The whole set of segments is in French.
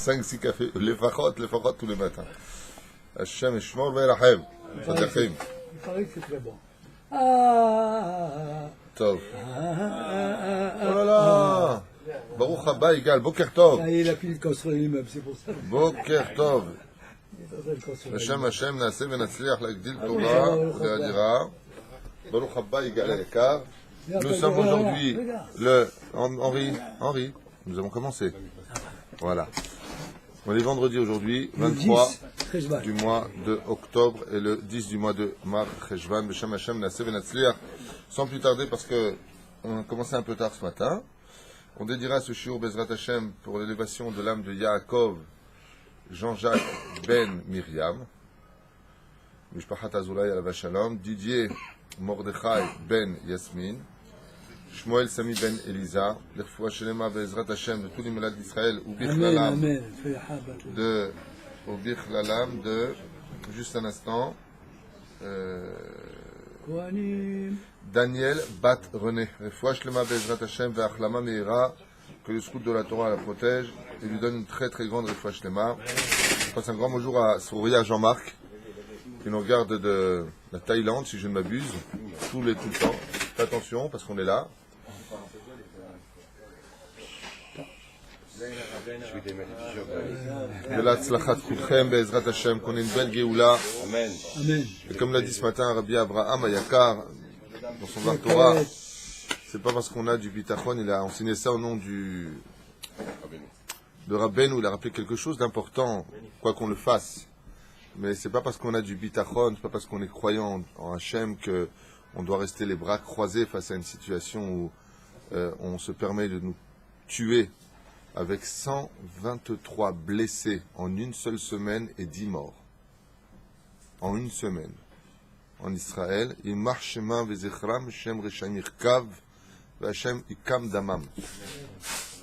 5-6 cafés, les fachot tous les matins. Hachem et Shmor ve'Rachem. Il paraît que c'est très bon. Tov. Oh là là. Baruch haba Yigal, Boker Tov. Là, il a fini de construire l'immeuble, c'est pour ça. Boker Tov. Il est en train de construire Hashem l'immeuble. Hashem na'aseh v'natzliach l'agdil Torah ve'adira. Baruch haba Yigal Ekar. Nous sommes aujourd'hui Henri, nous avons commencé. Voilà. On est vendredi aujourd'hui, 23 du mois de octobre et le 10 du mois de Mar Cheshvan, Beshem Hashem Na'aseh v'natzliach. Sans plus tarder, parce que on a commencé un peu tard ce matin, on dédiera ce shiur Bezrat Hashem pour l'élévation de l'âme de Yaakov, Jean-Jacques Ben Myriam, Mishpachat Azulay Alav Shalom, Didier Mordechai Ben Yasmin, Shmuel Sami Ben Elisa, l'Irfoua Shelema Bezrat Hashem de tous les malades d'Israël, Ubich Lalam, de Ubich Lalam, de, juste un instant, Daniel Bat René, L'Irfoua Shelema Bezrat Hashem Ve'achlama Meira, que le scout de la Torah la protège et lui donne une très très grande L'Irfoua Shelema. Je passe un grand bonjour à Souria Jean-Marc, qui nous regarde de la Thaïlande, si je ne m'abuse, tout le temps. Faites attention, parce qu'on est là. De la tzlachat kulchem be'ezrat Hashem, qu'on ait une belle Géoula. Amen. Amen. Et comme l'a dit ce matin Rabbi Abraham Ayakar, dans son Var Torah, c'est pas parce qu'on a du bitachon, il a enseigné ça au nom de Rabbeinu, il a rappelé quelque chose d'important, quoi qu'on le fasse. Mais c'est pas parce qu'on a du bitachon, c'est pas parce qu'on est croyant en Hachem que on doit rester les bras croisés face à une situation où on se permet de nous tuer avec 123 blessés en une seule semaine et 10 morts. En une semaine. En Israël, Imar Vezechram Shem Reshamir Kav Vashem Ikam Damam.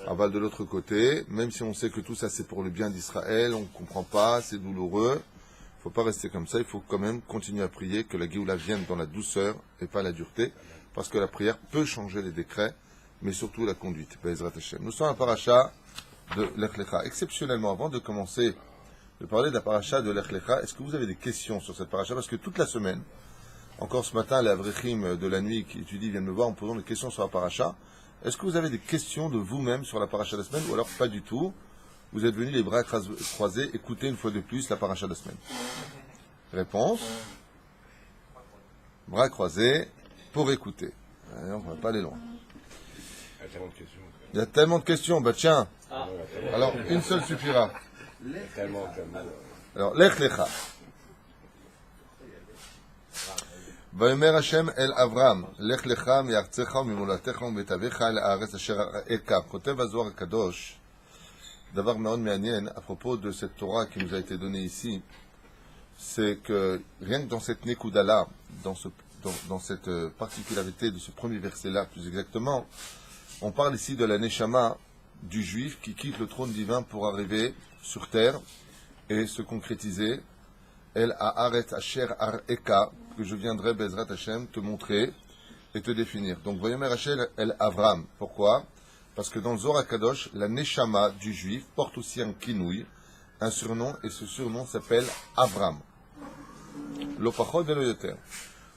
Aval de l'autre côté, même si on sait que tout ça c'est pour le bien d'Israël, on ne comprend pas, c'est douloureux, il ne faut pas rester comme ça, il faut quand même continuer à prier que la Géoula vienne dans la douceur et pas la dureté, parce que la prière peut changer les décrets, mais surtout la conduite. Nous sommes à la paracha de Lech Lecha. Exceptionnellement, avant de commencer de parler de la paracha de Lech Lecha, est-ce que vous avez des questions sur cette paracha? Parce que toute la semaine, encore ce matin, les Avrechim de la nuit qui étudient viennent me voir en posant des questions sur la paracha. Est-ce que vous avez des questions de vous-même sur la paracha de la semaine, ou alors pas du tout? Vous êtes venus les bras croisés, écoutez une fois de plus la paracha de la semaine. Réponse. Bras croisés pour écouter. On ne va pas aller loin. Il y a tellement de questions. Bah tiens. Alors, une seule suffira. Alors, Lech Lecha. ויאמר השם אל אברהם, לך לך מארצך וממולדתך ומבית אל הארץ אשר אראך. כותב הזוהר הקדוש, דבר מאוד מעניין, à propos de cette Torah qui nous a été donnée ici, c'est que rien que dans cette Nekuda-là, dans cette particularité de ce premier verset-là, plus exactement, on parle ici de la Neshama du Juif qui quitte le trône divin pour arriver sur terre et se concrétiser. El Haaretz Asher Areka, que je viendrai, Bezrat Hashem, te montrer et te définir. Donc, Vayomer Hashem El Avram. Pourquoi? Parce que dans le Zohar Kadosh, la Neshama du Juif porte aussi un kinouï, un surnom, et ce surnom s'appelle Avram. L'opachot de l'Oyoter.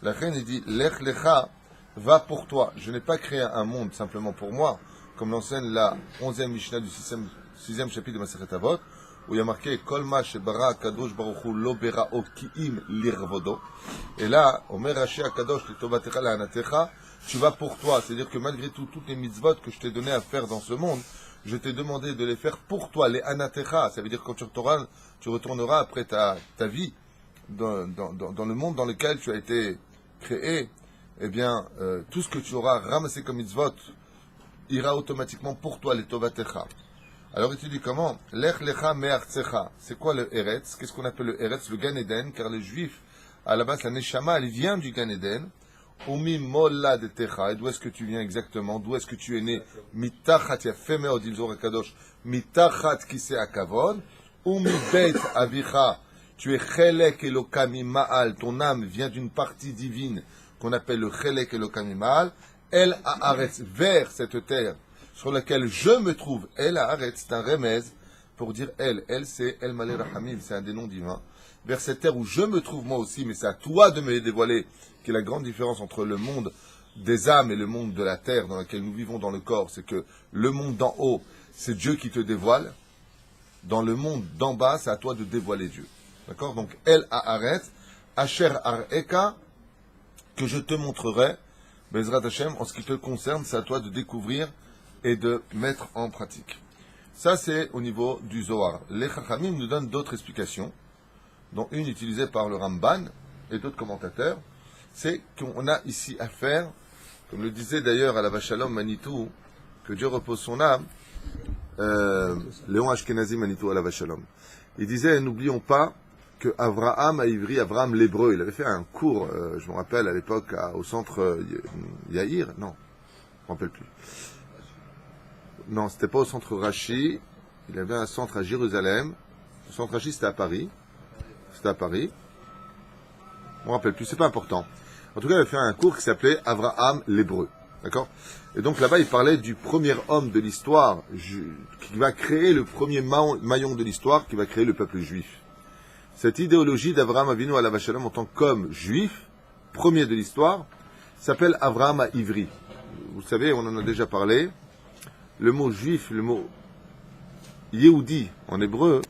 La reine dit, Lech Lecha, va pour toi. Je n'ai pas créé un monde simplement pour moi, comme l'enseigne la 11e Mishnah du 6e chapitre de Masechet Avot, où il y a marqué Kol ma shebara Kadosh Baruch Hu lo bera'o ki'im lirvodo. Et là, Omer Rashi Kadosh litobatecha la'anatecha, tu vas pour toi. C'est-à-dire que malgré tout, toutes les mitzvot que je t'ai donné à faire dans ce monde, je t'ai demandé de les faire pour toi, les anatecha. Ça veut dire que quand tu retourneras après ta vie dans le monde dans lequel tu as été créé, eh bien, tout ce que tu auras ramassé comme mitzvot ira automatiquement pour toi, les tobatecha. Alors il te dit comment? Lech lecha me'artzecha. C'est quoi le Eretz? Qu'est-ce qu'on appelle le Eretz? Le Gan Eden, car les Juifs, à la base, la Neshama, elle vient du Gan Eden. Umi moladetecha. Et d'où est-ce que tu viens exactement? D'où est-ce que tu es né? Mitachat yafé meod, dit le Zohar Kadosh. Mitachat kisei hakavod. Umi beit avicha. Tu es chelek elokam ma'al. Ton âme vient d'une partie divine qu'on appelle le chelek elokam ma'al. El haaretz, vers cette terre sur laquelle je me trouve. El haaretz, c'est un remez pour dire elle. Elle, c'est El Malé Rahamim, c'est un des noms divins. Vers cette terre où je me trouve moi aussi, mais c'est à toi de me les dévoiler, qui est la grande différence entre le monde des âmes et le monde de la terre dans lequel nous vivons dans le corps. C'est que le monde d'en haut, c'est Dieu qui te dévoile. Dans le monde d'en bas, c'est à toi de dévoiler Dieu. D'accord? Donc, El Haaret, Asher Areka, que je te montrerai, Bezrat Hashem, en ce qui te concerne, c'est à toi de découvrir et de mettre en pratique. Ça, c'est au niveau du Zohar. Les Chachamim nous donnent d'autres explications, dont une utilisée par le Ramban et d'autres commentateurs. C'est qu'on a ici affaire, comme le disait d'ailleurs à la Vachalom Manitou, que Dieu repose son âme, Léon Ashkenazi Manitou à la Vachalom. Il disait, n'oublions pas que Avraham a ivri, Avraham l'hébreu, il avait fait un cours, je me rappelle à l'époque au centre Yair, non, je ne me rappelle plus. Non, c'était pas au centre Rachi, il avait un centre à Jérusalem. Le centre Rachi, c'était à Paris. Je ne me rappelle plus, c'est pas important. En tout cas, il avait fait un cours qui s'appelait Avraham l'hébreu. D'accord? Et donc là-bas, il parlait du premier homme de l'histoire qui va créer le premier maillon de l'histoire, qui va créer le peuple juif. Cette idéologie d'Avraham Avinu à la Vachalom en tant qu'homme juif, premier de l'histoire, s'appelle Avraham à Ivri. Vous savez, on en a déjà parlé. Le mot juif, le mot Yehudi en hébreu,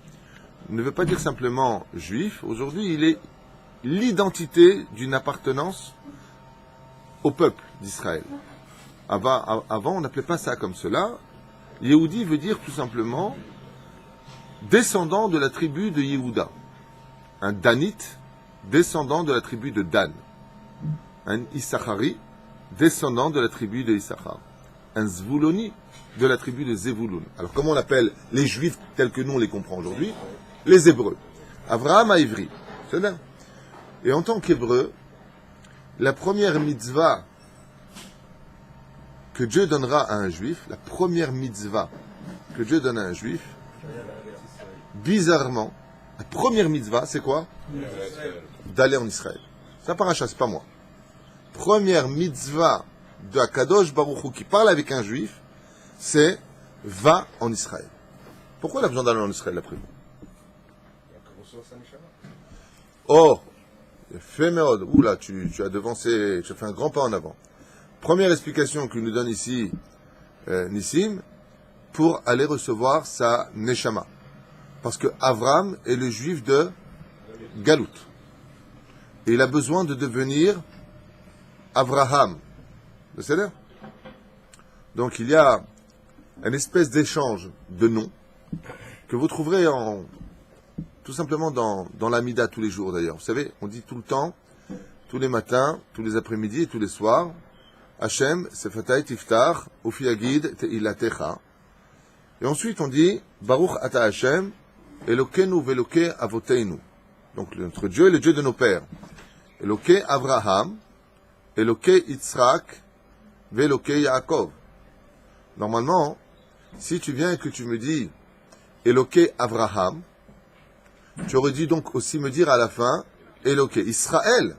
ne veut pas dire simplement juif. Aujourd'hui, il est l'identité d'une appartenance au peuple d'Israël. Avant, on n'appelait pas ça comme cela. Yehudi veut dire tout simplement descendant de la tribu de Yehuda. Un Danite, descendant de la tribu de Dan. Un Issachari, descendant de la tribu de Issachar. Un Zvuloni, de la tribu de Zevulun. Alors comment on appelle les Juifs tels que nous on les comprend aujourd'hui? Les Hébreux. Avraham à Ivri. C'est là. Et en tant qu'Hébreu, la première mitzvah que Dieu donnera à un Juif, la première mitzvah que Dieu donne à un Juif, bizarrement, la première mitzvah, c'est quoi? D'aller en Israël. Ça paracha, c'est pas moi. Première mitzvah de Akadosh Baruch Hu qui parle avec un Juif, c'est va en Israël. Pourquoi il a besoin d'aller en Israël après? Oh, fait méod. Oula, tu as devancé, tu as fait un grand pas en avant. Première explication qu'il nous donne ici Nissim, pour aller recevoir sa Neshama. Parce que Avram est le juif de Galout. Et il a besoin de devenir Avraham. Vous savez? Donc il y a une espèce d'échange de noms que vous trouverez tout simplement dans l'Amida tous les jours d'ailleurs. Vous savez, on dit tout le temps, tous les matins, tous les après-midi et tous les soirs, Hachem, Sefatai Tiftar, Ufi Agid, Teilatecha. Et ensuite on dit, Baruch Ata Hachem, Elokenu Veloke Avoteinu. Donc notre Dieu est le Dieu de nos pères. Eloke Avraham, Eloke Yitzhak, Veloke Yaakov. Normalement, si tu viens et que tu me dis Eloke Avraham, tu aurais dû donc aussi me dire à la fin Eloke Israël.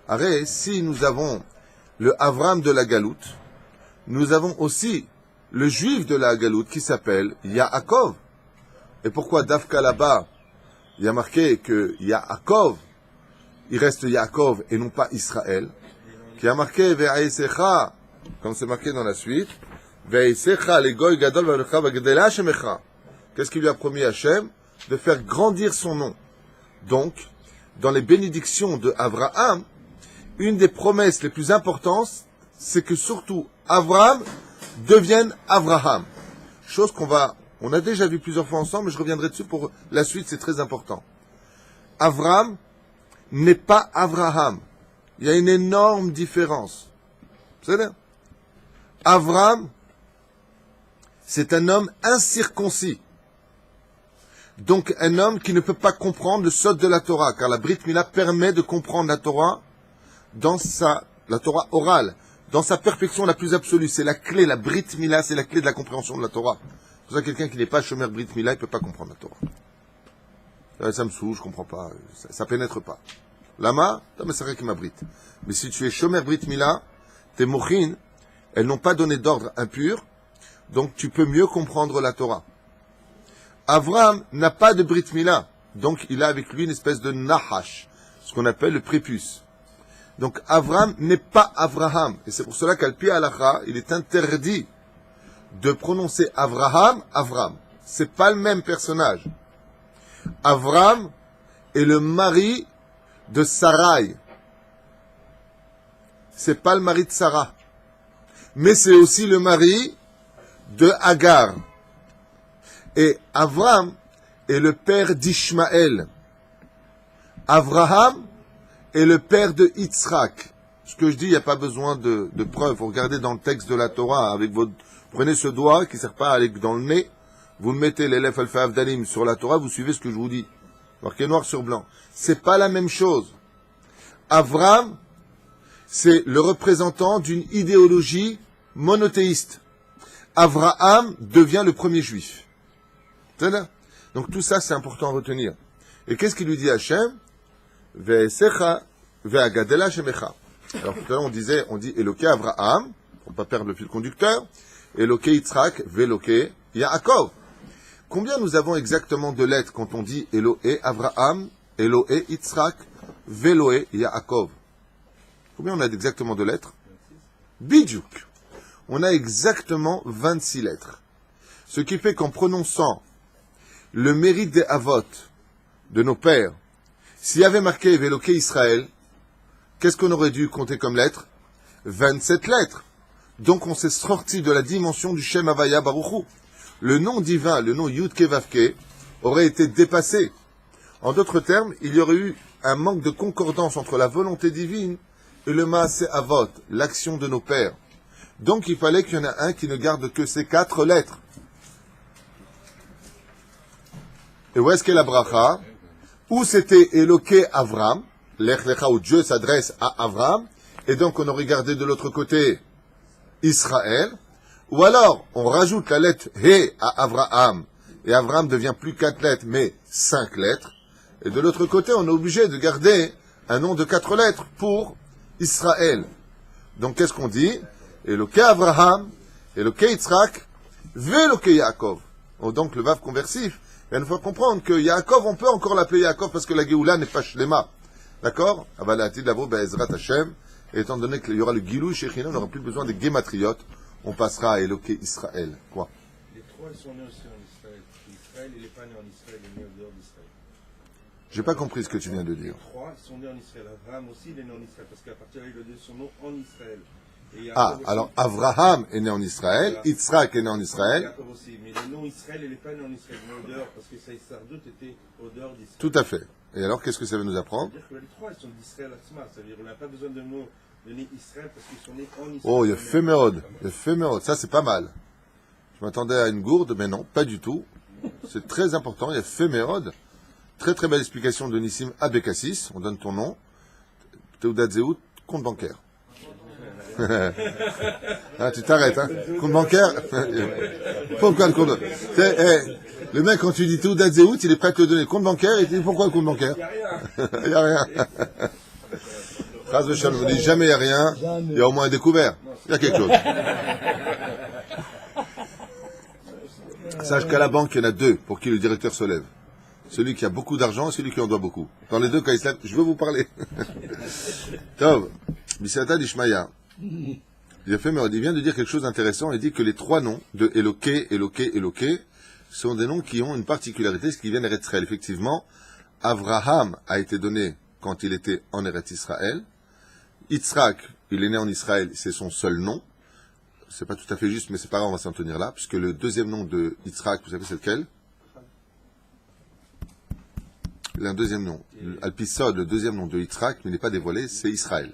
Arrête, si nous avons le Avram de la Galoute, nous avons aussi le juif de la Galoute qui s'appelle Yaakov. Et pourquoi Dafka là-bas, il y a marqué que Yaakov, il reste Yaakov et non pas Israël, qui a marqué Ve'aïsecha, comme c'est marqué dans la suite, Ve'aïsecha le goy gadol v'alecha v'gedela shemecha. Qu'est-ce qu'il lui a promis Hachem? De faire grandir son nom. Donc, dans les bénédictions de Avraham, une des promesses les plus importantes, c'est que surtout Avraham devienne Avraham. Chose on a déjà vu plusieurs fois ensemble, mais je reviendrai dessus pour la suite, c'est très important. Avraham n'est pas Avraham. Il y a une énorme différence. Vous savez? Avraham, c'est un homme incirconcis. Donc un homme qui ne peut pas comprendre le sod de la Torah, car la Brit Mila permet de comprendre la Torah la Torah orale, dans sa perfection la plus absolue. C'est la clé, la Brit Mila, c'est la clé de la compréhension de la Torah. C'est pour ça que quelqu'un qui n'est pas Shomer Brit Mila, il ne peut pas comprendre la Torah. Ça me saoule, je ne comprends pas, ça pénètre pas. Lama, mais c'est vrai qu'il m'abrite. Mais si tu es Shomer Brit Mila, tes mochin, elles n'ont pas donné d'ordre impur, donc tu peux mieux comprendre la Torah. Avram n'a pas de Brit Mila. Donc, il a avec lui une espèce de Nahash, ce qu'on appelle le prépuce. Donc, Avram n'est pas Avraham. Et c'est pour cela qu'Al Pi Halacha, il est interdit de prononcer Avraham, Avram. C'est pas le même personnage. Avram est le mari de Sarai. C'est pas le mari de Sarah. Mais c'est aussi le mari de Agar. Et Avram est le père d'Ishmaël. Avraham est le père de Yitzhak. Ce que je dis, il n'y a pas besoin de preuves. Vous regardez dans le texte de la Torah, avec votre, prenez ce doigt qui ne sert pas à aller dans le nez, vous le mettez l'élève alpha avdalim sur la Torah, vous suivez ce que je vous dis. Marqué noir sur blanc. C'est pas la même chose. Avram, c'est le représentant d'une idéologie monothéiste. Avraham devient le premier juif. Donc tout ça, c'est important à retenir. Et qu'est-ce qu'il lui dit Hachem? Ve'esecha ve'agadela shemecha. Alors tout à l'heure on dit Eloké Avraham, pour ne pas perdre le fil conducteur, Eloké Yitzhak ve'Eloké Yaakov. Combien nous avons exactement de lettres quand on dit Eloé Avraham, Eloé Yitzhak, ve'Eloé Yaakov? Combien on a exactement de lettres? Bidjouk. On a exactement 26 lettres. Ce qui fait qu'en prononçant le mérite des Avot, de nos pères, s'il y avait marqué Veloké Israël, qu'est-ce qu'on aurait dû compter comme lettres? 27 lettres. Donc on s'est sorti de la dimension du Shem Havaya Baruchu. Le nom divin, le nom Yud Kevavke, aurait été dépassé. En d'autres termes, il y aurait eu un manque de concordance entre la volonté divine et le Maaseh Avot, l'action de nos pères. Donc il fallait qu'il y en ait un qui ne garde que ces 4 lettres. Et où est-ce qu'est la bracha? Où c'était Eloké Avram, Lech Lecha, où Dieu s'adresse à Avram, et donc on aurait gardé de l'autre côté Israël, ou alors on rajoute la lettre He à Avraham, et Avram devient plus 4 lettres, mais 5 lettres, et de l'autre côté on est obligé de garder un nom de 4 lettres pour Israël. Donc qu'est-ce qu'on dit? Eloké Avraham, Eloké Yitzhak, Veloké Yaakov. Donc le vav conversif. Il faut comprendre que Yaakov, on peut encore l'appeler Yaakov parce que la Géoula n'est pas Shlema. D'accord? Avalati d'avo be'ezrat Hashem. Et étant donné qu'il y aura le Gilou Shechina, on n'aura plus besoin des Gématriotes. On passera à Eloké Israël. Quoi? Les trois, ils sont nés aussi en Israël. Israël, il n'est pas né en Israël, il est né au dehors d'Israël. J'ai pas compris ce que tu viens de dire. Les trois, ils sont nés en Israël. Abraham aussi, il est né en Israël. Parce qu'à partir de là, il a donné son nom en Israël. Alors Avraham est né en Israël, voilà. Yitzhak est né en Israël. Yaakov aussi, mais le nom Israël, il n'est pas né en Israël, mais au dehors, parce que sa Sardout était au dehors d'Israël. Tout à fait. Et alors, qu'est-ce que ça veut nous apprendre? C'est-à-dire que les trois, ils sont d'Israël Atzma. C'est-à-dire qu'on n'a pas besoin de nous donner Israël parce qu'ils sont nés en Israël. Oh, il y a Fémérod. Ça, c'est pas mal. Je m'attendais à une gourde, mais non, pas du tout. C'est très important, il y a Fémérod. Très très belle explication de Nissim Abekassis. On donne ton nom. Teudat Zéhout, compte bancaire. Ah, tu t'arrêtes, hein? Compte bancaire? Pourquoi le compte bancaire? Le mec, quand tu dis Teudat Zéhout, il est prêt à te donner le compte bancaire, et il dit pourquoi le compte bancaire? Il n'y a rien. Chaz v'shalom, on ne dit jamais il n'y a rien, il y a au moins un découvert. Il y a quelque chose. Sache qu'à la banque, il y en a 2 pour qui le directeur se lève. Celui qui a beaucoup d'argent et celui qui en doit beaucoup. Dans les 2 cas, il se lève. Je veux vous parler. Tov, Bisata d'Ishmaïa. Il vient de dire quelque chose d'intéressant. Il dit que les 3 noms de Eloké, Eloké, Eloké sont des noms qui ont une particularité, ce qui vient d'Eretz Israël. Effectivement, Avraham a été donné quand il était en Eretz Israël. Yitzhak, il est né en Israël, c'est son seul nom. C'est pas tout à fait juste, mais c'est pas grave, on va s'en tenir là, puisque le deuxième nom de Yitzhak, vous savez c'est lequel? Il a un deuxième nom. Alpisod, le deuxième nom de Yitzhak, mais il n'est pas dévoilé, c'est Israël.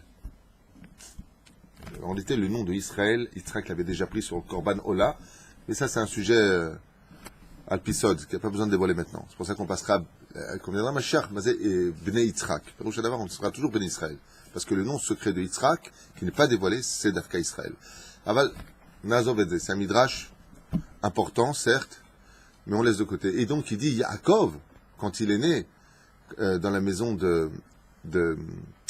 En réalité, le nom de Israël, Yitzhak l'avait déjà pris sur le Korban Ola, mais ça c'est un sujet Alpisod, qui n'a pas besoin de dévoiler maintenant. C'est pour ça qu'on passera, qu'on viendra Mashiach, et Bnei Yitzhak. On sera toujours Bnei Israël. Parce que le nom secret de Yitzhak, qui n'est pas dévoilé, c'est Dafka Israël. Aval, Nazov et c'est un midrash important, certes, mais on laisse de côté. Et donc il dit Yaakov, quand il est né dans la maison de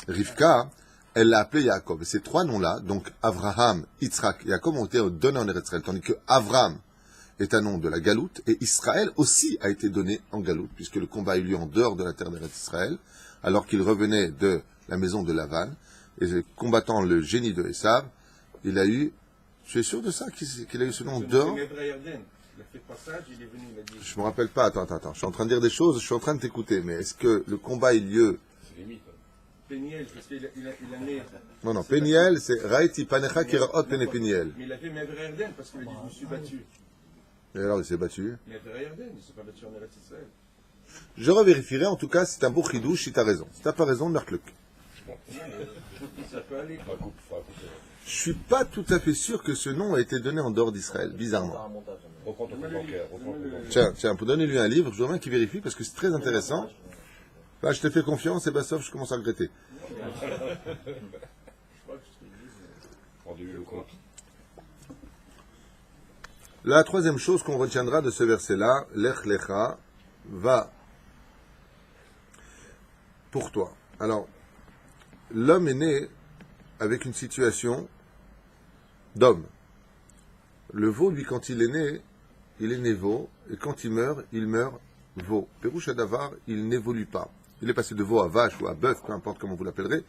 Rivka, elle l'a appelé Yaakov. Et ces 3 noms-là, donc Avraham, Yitzhak et Yaakov, ont été donnés en Eretz Israël, tandis que Avram est un nom de la Galoute, et Israël aussi a été donné en Galoute, puisque le combat a eu lieu en dehors de la terre d'Israël, alors qu'il revenait de la maison de Lavan, et combattant le génie de Esav, il a eu, tu es sûr de ça, qu'il a eu ce nom dehors? Il a fait passage, il est venu, il a dit. Je me rappelle pas, attends, je suis en train de dire des choses, je suis en train de t'écouter, mais est-ce que le combat a eu lieu? Péniel, parce qu'il a né. Non, Péniel, c'est Raïti Panecha Kiraot Pene Péniel. Mais il a fait Mevre Erden parce qu'il a dit je me suis battu. Et alors il s'est battu? Mevre Erden, il ne s'est pas battu en Eretz Israël. Je revérifierai, en tout cas, c'est un beau chidouche si t'as raison. Si t'as pas raison, Merkluk. Ça peut aller. Je suis pas tout à fait sûr que ce nom a été donné en dehors d'Israël, bizarrement. Reprends ton compte bancaire. Tiens, pour donner lui un livre, je voudrais bien qu'il vérifie parce que c'est très intéressant. Là, je te fais confiance et bah, sauf, je commence à regretter. Rendez-lui le compte. La troisième chose qu'on retiendra de ce verset-là, Lech Lecha, va pour toi. Alors, l'homme est né avec une situation d'homme. Le veau, lui, quand il est né veau, et quand il meurt veau. Pérouche Adavar, il n'évolue pas. Il est passé de veau à vache ou à bœuf, peu importe comment vous l'appellerez,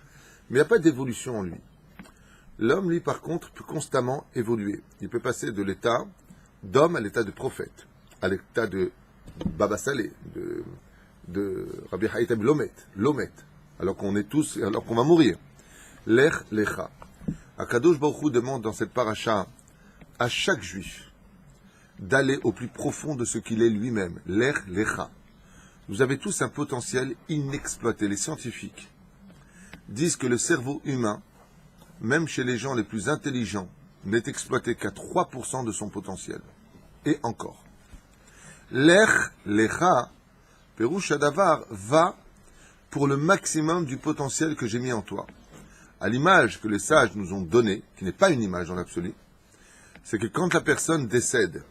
mais il n'y a pas d'évolution en lui. L'homme, lui, par contre, peut constamment évoluer. Il peut passer de l'état d'homme à l'état de prophète, à l'état de Baba Saleh, de Rabbi Haïtem Lomet, alors qu'on va mourir. Lech Lecha. Akadosh Baruch Hu demande dans cette paracha à chaque juif d'aller au plus profond de ce qu'il est lui-même. Lech Lecha. Vous avez tous un potentiel inexploité. Les scientifiques disent que le cerveau humain, même chez les gens les plus intelligents, n'est exploité qu'à 3% de son potentiel. Et encore. Lech Lecha, Pérouche Adavar, va pour le maximum du potentiel que j'ai mis en toi. À l'image que les sages nous ont donnée, qui n'est pas une image dans l'absolu, c'est que quand la personne décède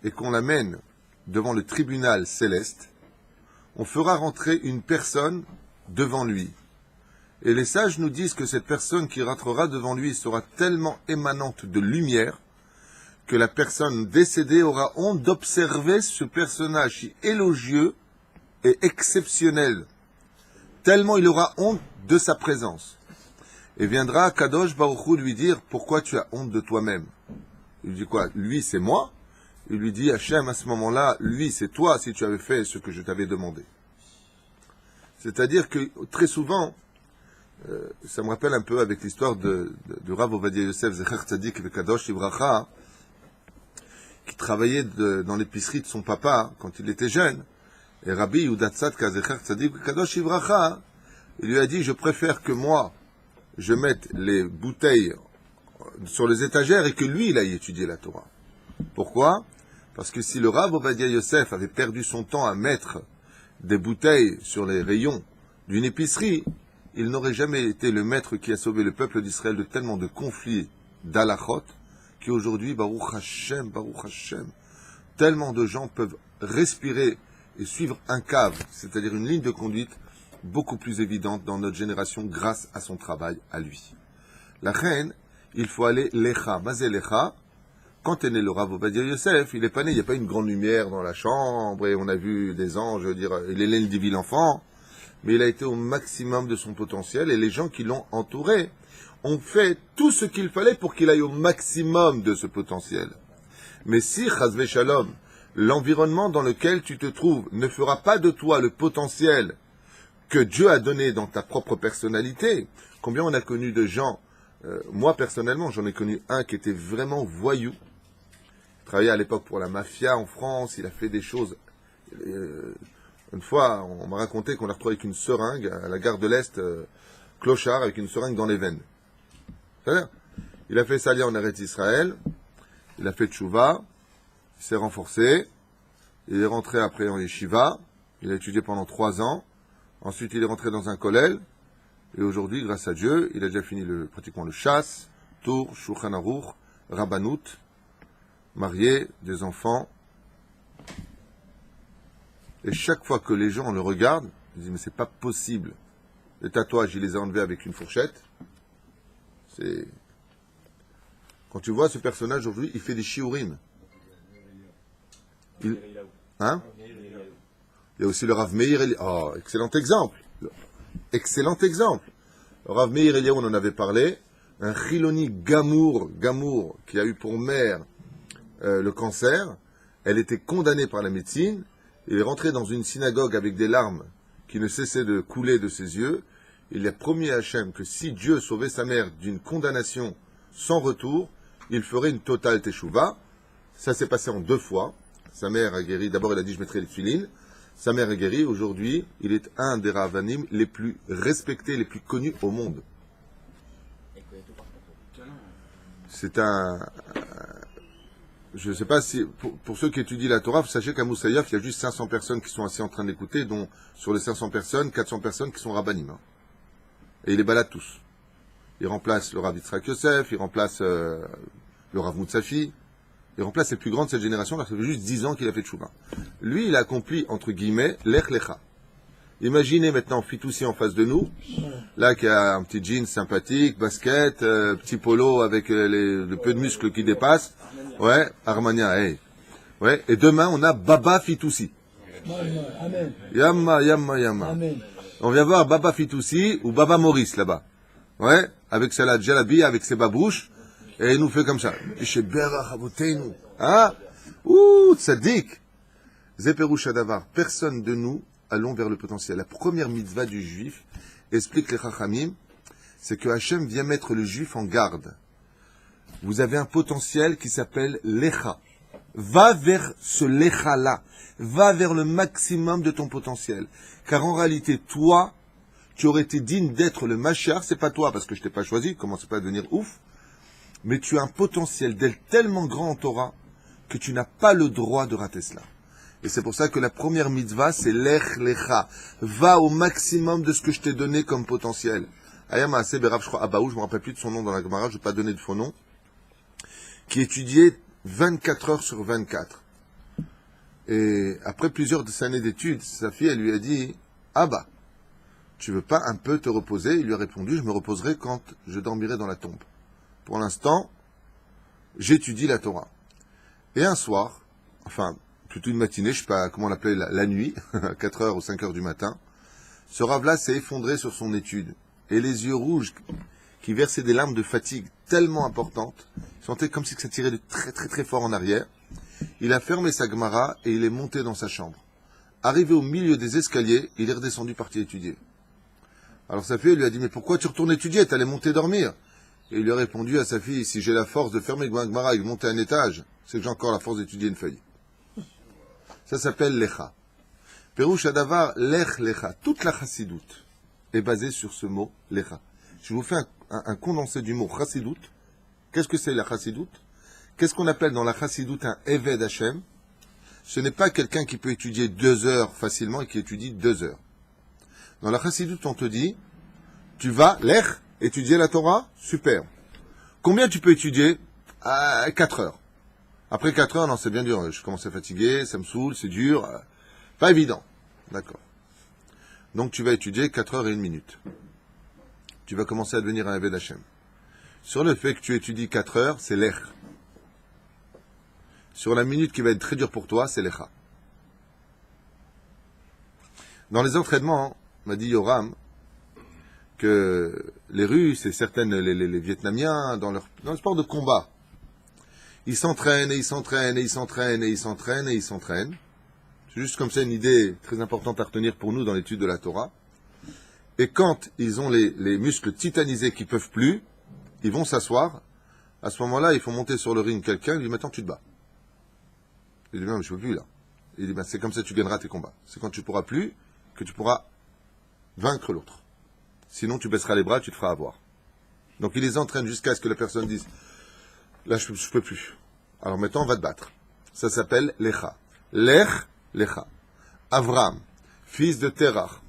et qu'on l'amène devant le tribunal céleste, on fera rentrer une personne devant lui. Et les sages nous disent que cette personne qui rentrera devant lui sera tellement émanante de lumière que la personne décédée aura honte d'observer ce personnage si élogieux et exceptionnel, tellement il aura honte de sa présence. Et viendra Kadosh Baruch Hu lui dire, pourquoi tu as honte de toi-même? Il lui dit quoi? Lui c'est moi? Il lui dit, Hachem, à ce moment-là, lui c'est toi si tu avais fait ce que je t'avais demandé. C'est-à-dire que très souvent, ça me rappelle un peu avec l'histoire de Rav Ovadia Yosef Zecher Tzadik de Kadosh Ibracha, qui travaillait dans l'épicerie de son papa quand il était jeune. Et Rabbi Yehuda Tzadka Zecher Tzadik de Kadosh Ibracha, il lui a dit, je préfère que moi, je mette les bouteilles sur les étagères et que lui, il aille étudier la Torah. Pourquoi? Parce que si le Rav Ovadia Yosef avait perdu son temps à mettre des bouteilles sur les rayons d'une épicerie, il n'aurait jamais été le maître qui a sauvé le peuple d'Israël de tellement de conflits d'alachot, qu'aujourd'hui, Baruch Hashem, tellement de gens peuvent respirer et suivre un cave, c'est-à-dire une ligne de conduite beaucoup plus évidente dans notre génération grâce à son travail à lui. La reine, il faut aller lecha. Mazé lecha, quand est né le Rav Ovadia Yosef, il est pas né, il n'y a pas une grande lumière dans la chambre, et on a vu des anges, je veux dire, il est né le divin enfant, mais il a été au maximum de son potentiel, et les gens qui l'ont entouré ont fait tout ce qu'il fallait pour qu'il aille au maximum de ce potentiel. Mais si, Chazvé Shalom, l'environnement dans lequel tu te trouves ne fera pas de toi le potentiel que Dieu a donné dans ta propre personnalité, combien on a connu de gens, moi personnellement, j'en ai connu un qui était vraiment voyou, il travaillait à l'époque pour la mafia en France, il a fait des choses. Une fois, on m'a raconté qu'on l'a retrouvé avec une seringue à la gare de l'Est, clochard, avec une seringue dans les veines. C'est-à-dire, il a fait salir en Eretz Israël, il a fait tchouva, il s'est renforcé, il est rentré après en yeshiva, il a étudié pendant 3 ans, ensuite il est rentré dans un kollel, et aujourd'hui, grâce à Dieu, il a déjà fini pratiquement le Shas, Tour, Shulchan Aruch, Rabbanout, marié, des enfants. Et chaque fois que les gens le regardent, ils disent, mais c'est pas possible. Les tatouages, il les a enlevés avec une fourchette. Quand tu vois ce personnage aujourd'hui, il fait des shiurim. Hein? Il y a aussi le Rav Meir Eliyahu. Oh, excellent exemple. Excellent exemple. Le Rav Meir Eliyahu, on en avait parlé. Un Chiloni Gamour, qui a eu pour mère le cancer. Elle était condamnée par la médecine. Il est rentré dans une synagogue avec des larmes qui ne cessaient de couler de ses yeux. Il a promis à Hachem que si Dieu sauvait sa mère d'une condamnation sans retour, il ferait une totale teshuva. Ça s'est passé en 2 fois. Sa mère a guéri. D'abord, il a dit je mettrai les filines. Sa mère est guérie. Aujourd'hui, il est un des ravanim les plus respectés, les plus connus au monde. C'est je ne sais pas si, pour ceux qui étudient la Torah, sachez qu'à Moussaïaf, il y a juste 500 personnes qui sont assis en train d'écouter, dont sur les 500 personnes, 400 personnes qui sont rabbanim. Hein. Et il les balade tous. Il remplace le Rav Yitzhak Yosef, il remplace le Rav Moutsafi, il remplace les plus grands de cette génération, là, ça fait juste 10 ans qu'il a fait Tchouva. Lui, il a accompli, entre guillemets, l'Ech Lecha. Imaginez maintenant Fitoussi en face de nous, là qui a un petit jean sympathique, basket, petit polo avec le peu de muscles qui dépassent. Ouais, Armania, hey. Ouais, et demain on a Baba Fitoussi. Amen. Yamma. Amen. On vient voir Baba Fitoussi ou Baba Maurice là-bas. Ouais, avec sa djalabi, avec ses babouches, et il nous fait comme ça. Hein? Ouh, tzaddik. Zeperouch Adavar. Personne de nous allons vers le potentiel. La première mitzvah du juif, explique les Chachamim, c'est que Hachem vient mettre le juif en garde. Vous avez un potentiel qui s'appelle Lecha. Va vers ce Lecha-là. Va vers le maximum de ton potentiel. Car en réalité, toi, tu aurais été digne d'être le Mashiach. C'est pas toi, parce que je t'ai pas choisi, commence pas à devenir ouf. Mais tu as un potentiel d'être tellement grand en Torah que tu n'as pas le droit de rater cela. Et c'est pour ça que la première mitzvah, c'est Lech Lecha. Va au maximum de ce que je t'ai donné comme potentiel. Ayam Aseh Berav, je crois, Abaou, je me rappelle plus de son nom dans la Gemara, je vais pas donner de faux nom, qui étudiait 24 heures sur 24. Et après plusieurs années d'études, sa fille, elle lui a dit, Abba, tu veux pas un peu te reposer? Il lui a répondu, je me reposerai quand je dormirai dans la tombe. Pour l'instant, j'étudie la Torah. Et un soir, enfin, plutôt une matinée, je sais pas comment on l'appelait, la nuit, à 4 heures ou 5 heures du matin, ce rave-là s'est effondré sur son étude. Et les yeux rouges qui versaient des larmes de fatigue tellement importantes, il sentait comme si ça tirait de très très très fort en arrière. Il a fermé sa Gemara et il est monté dans sa chambre. Arrivé au milieu des escaliers, il est redescendu parti étudier. Alors sa fille lui a dit, mais pourquoi tu retournes étudier? T'allais monter dormir. Et il lui a répondu à sa fille, si j'ai la force de fermer ma Gemara et de monter un étage, c'est que j'ai encore la force d'étudier une feuille. Ça s'appelle Lecha. Perouche Adavar, Lech Lecha. Toute la chassidoute est basée sur ce mot Lecha. Je vous fais un condensé du mot chassidoute. Qu'est-ce que c'est la chassidoute? Qu'est-ce qu'on appelle dans la chassidoute un Eved Hashem? Ce n'est pas quelqu'un qui peut étudier 2 heures facilement et qui étudie 2 heures. Dans la chassidoute, on te dit, tu vas, Lech, étudier la Torah? Super. Combien tu peux étudier? 4 heures. Après 4 heures, non, c'est bien dur. Je commence à fatiguer, ça me saoule, c'est dur. Pas évident. D'accord. Donc tu vas étudier 4 heures et 1 minute. Tu vas commencer à devenir un Eved Hashem. Sur le fait que tu étudies 4 heures, c'est Lech. Sur la minute qui va être très dure pour toi, c'est Lecha. Dans les entraînements, m'a dit Yoram que les Russes et certaines, les Vietnamiens, dans le sport de combat, ils s'entraînent et ils s'entraînent et ils s'entraînent et ils s'entraînent et ils s'entraînent. C'est juste comme ça une idée très importante à retenir pour nous dans l'étude de la Torah. Et quand ils ont les muscles titanisés qui ne peuvent plus, ils vont s'asseoir. À ce moment-là, il faut monter sur le ring quelqu'un, il lui dit maintenant tu te bats. Il dit, non, mais je ne peux plus, là. Il dit, ben, c'est comme ça que tu gagneras tes combats. C'est quand tu ne pourras plus que tu pourras vaincre l'autre. Sinon, tu baisseras les bras, tu te feras avoir. Donc, il les entraîne jusqu'à ce que la personne dise, là, je ne peux plus. Alors maintenant, on va te battre. Ça s'appelle Lecha. Lech, Lecha. Avram, fils de Terach,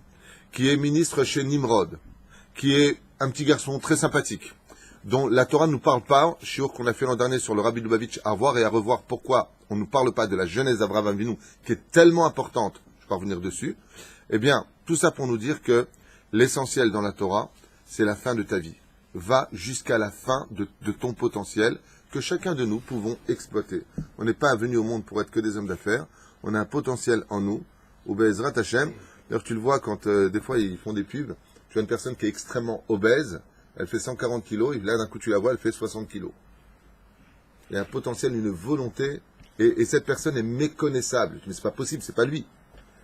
qui est ministre chez Nimrod, qui est un petit garçon très sympathique, dont la Torah ne nous parle pas, shiur qu'on a fait l'an dernier sur le Rabbi Lubavitch, à voir et à revoir pourquoi on ne nous parle pas de la jeunesse d'Abraham Avinu, qui est tellement importante, je vais revenir dessus. Eh bien, tout ça pour nous dire que l'essentiel dans la Torah, c'est la fin de ta vie. Va jusqu'à la fin de ton potentiel, que chacun de nous pouvons exploiter. On n'est pas venu au monde pour être que des hommes d'affaires. On a un potentiel en nous. Au Be'ezrat Hashem. D'ailleurs, tu le vois quand des fois ils font des pubs. Tu as une personne qui est extrêmement obèse. Elle fait 140 kilos. Et là, d'un coup, tu la vois, elle fait 60 kilos. Il y a un potentiel, une volonté. Et cette personne est méconnaissable. Mais c'est pas possible, c'est pas lui.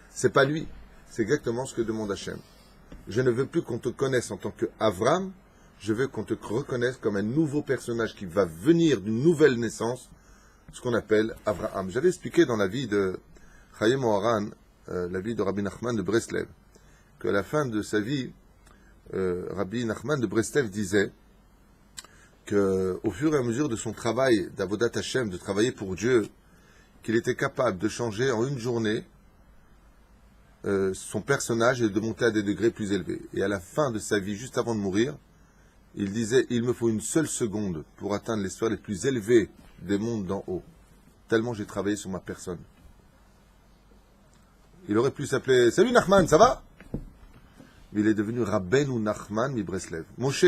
C'est pas lui. C'est exactement ce que demande Hachem. Je ne veux plus qu'on te connaisse en tant qu'Avram. Je veux qu'on te reconnaisse comme un nouveau personnage qui va venir d'une nouvelle naissance, ce qu'on appelle Avraham. J'avais expliqué dans la vie de Chaim Oharan, la vie de Rabbi Nachman de Breslev, qu'à la fin de sa vie, Rabbi Nachman de Breslev disait qu'au fur et à mesure de son travail d'Avodat Hashem, de travailler pour Dieu, qu'il était capable de changer en une journée son personnage et de monter à des degrés plus élevés. Et à la fin de sa vie, juste avant de mourir, il disait, il me faut une seule seconde pour atteindre les sphères les plus élevées des mondes d'en haut. Tellement j'ai travaillé sur ma personne. Il aurait pu s'appeler, salut Nachman, ça va? Mais il est devenu Rabbeinu Nachman mi Breslev. Moshe.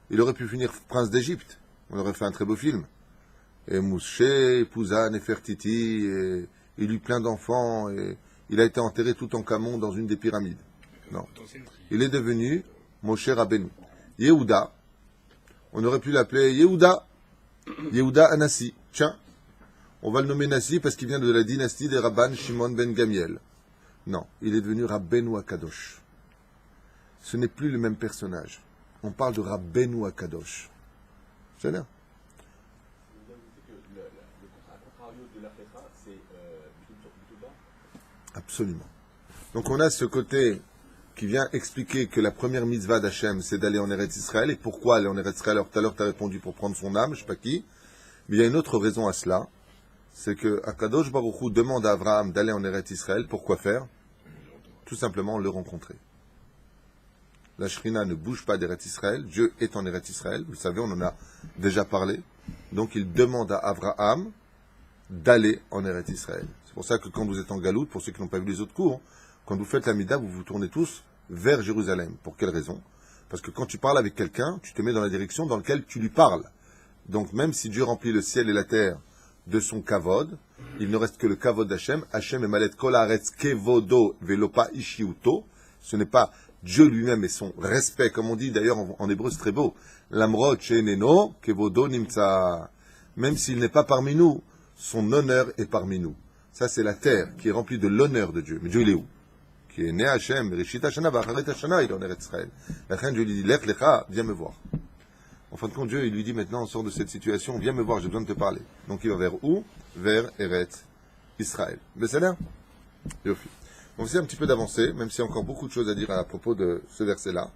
Il aurait pu finir prince d'Égypte. On aurait fait un très beau film. Et Moshe épousa Nefertiti, et il eut plein d'enfants, et il a été enterré tout en Camon dans une des pyramides. Non. Il est devenu Moshe Rabbeinu. Yehuda, on aurait pu l'appeler Yehuda, Yehuda Anassi. Tiens, on va le nommer Nassi parce qu'il vient de la dynastie des Rabban Shimon ben Gamiel. Non, il est devenu Rabbeinu Akadosh. Ce n'est plus le même personnage. On parle de Rabbeinu Akadosh. C'est là. Absolument. Donc on a ce côté qui vient expliquer que la première mitzvah d'Hachem, c'est d'aller en Eretz Israël. Et pourquoi aller en Eretz Israël? Alors tout à l'heure, tu as répondu pour prendre son âme, je ne sais pas qui. Mais il y a une autre raison à cela. C'est que Akadosh Baruch Hu demande à Abraham d'aller en Eretz Israël. Pourquoi faire? Tout simplement le rencontrer. La Shrina ne bouge pas d'Eretz Israël. Dieu est en Eretz Israël. Vous le savez, on en a déjà parlé. Donc il demande à Abraham d'aller en Eretz Israël. C'est pour ça que quand vous êtes en Galoute, pour ceux qui n'ont pas vu les autres cours, quand vous faites la Mida, vous vous tournez tous vers Jérusalem. Pour quelle raison? Parce que quand tu parles avec quelqu'un, tu te mets dans la direction dans laquelle tu lui parles. Donc même si Dieu remplit le ciel et la terre de son kavod, il ne reste que le kavod d'Hachem. Hachem emalet kol haaretz kevodo velopa ishiuto. Ce n'est pas Dieu lui-même et son respect, comme on dit d'ailleurs en hébreu, c'est très beau. Lamrot she'eneno kevodo nimtza. Même s'il n'est pas parmi nous, son honneur est parmi nous. Ça, c'est la terre qui est remplie de l'honneur de Dieu. Mais Dieu, il est où? Qui est né Hachem, Rishit Hashana, Bacharet Hashana, il est en Eretz Israël. La reine, Dieu lui dit, Lech Lecha, viens me voir. En fin de compte, Dieu, il lui dit maintenant, on sort de cette situation, viens me voir, j'ai besoin de te parler. Donc il va vers où? Vers Eretz Israël. Mais c'est là. Yofi. On va essayer un petit peu d'avancer, même s'il y a encore beaucoup de choses à dire à propos de ce verset-là.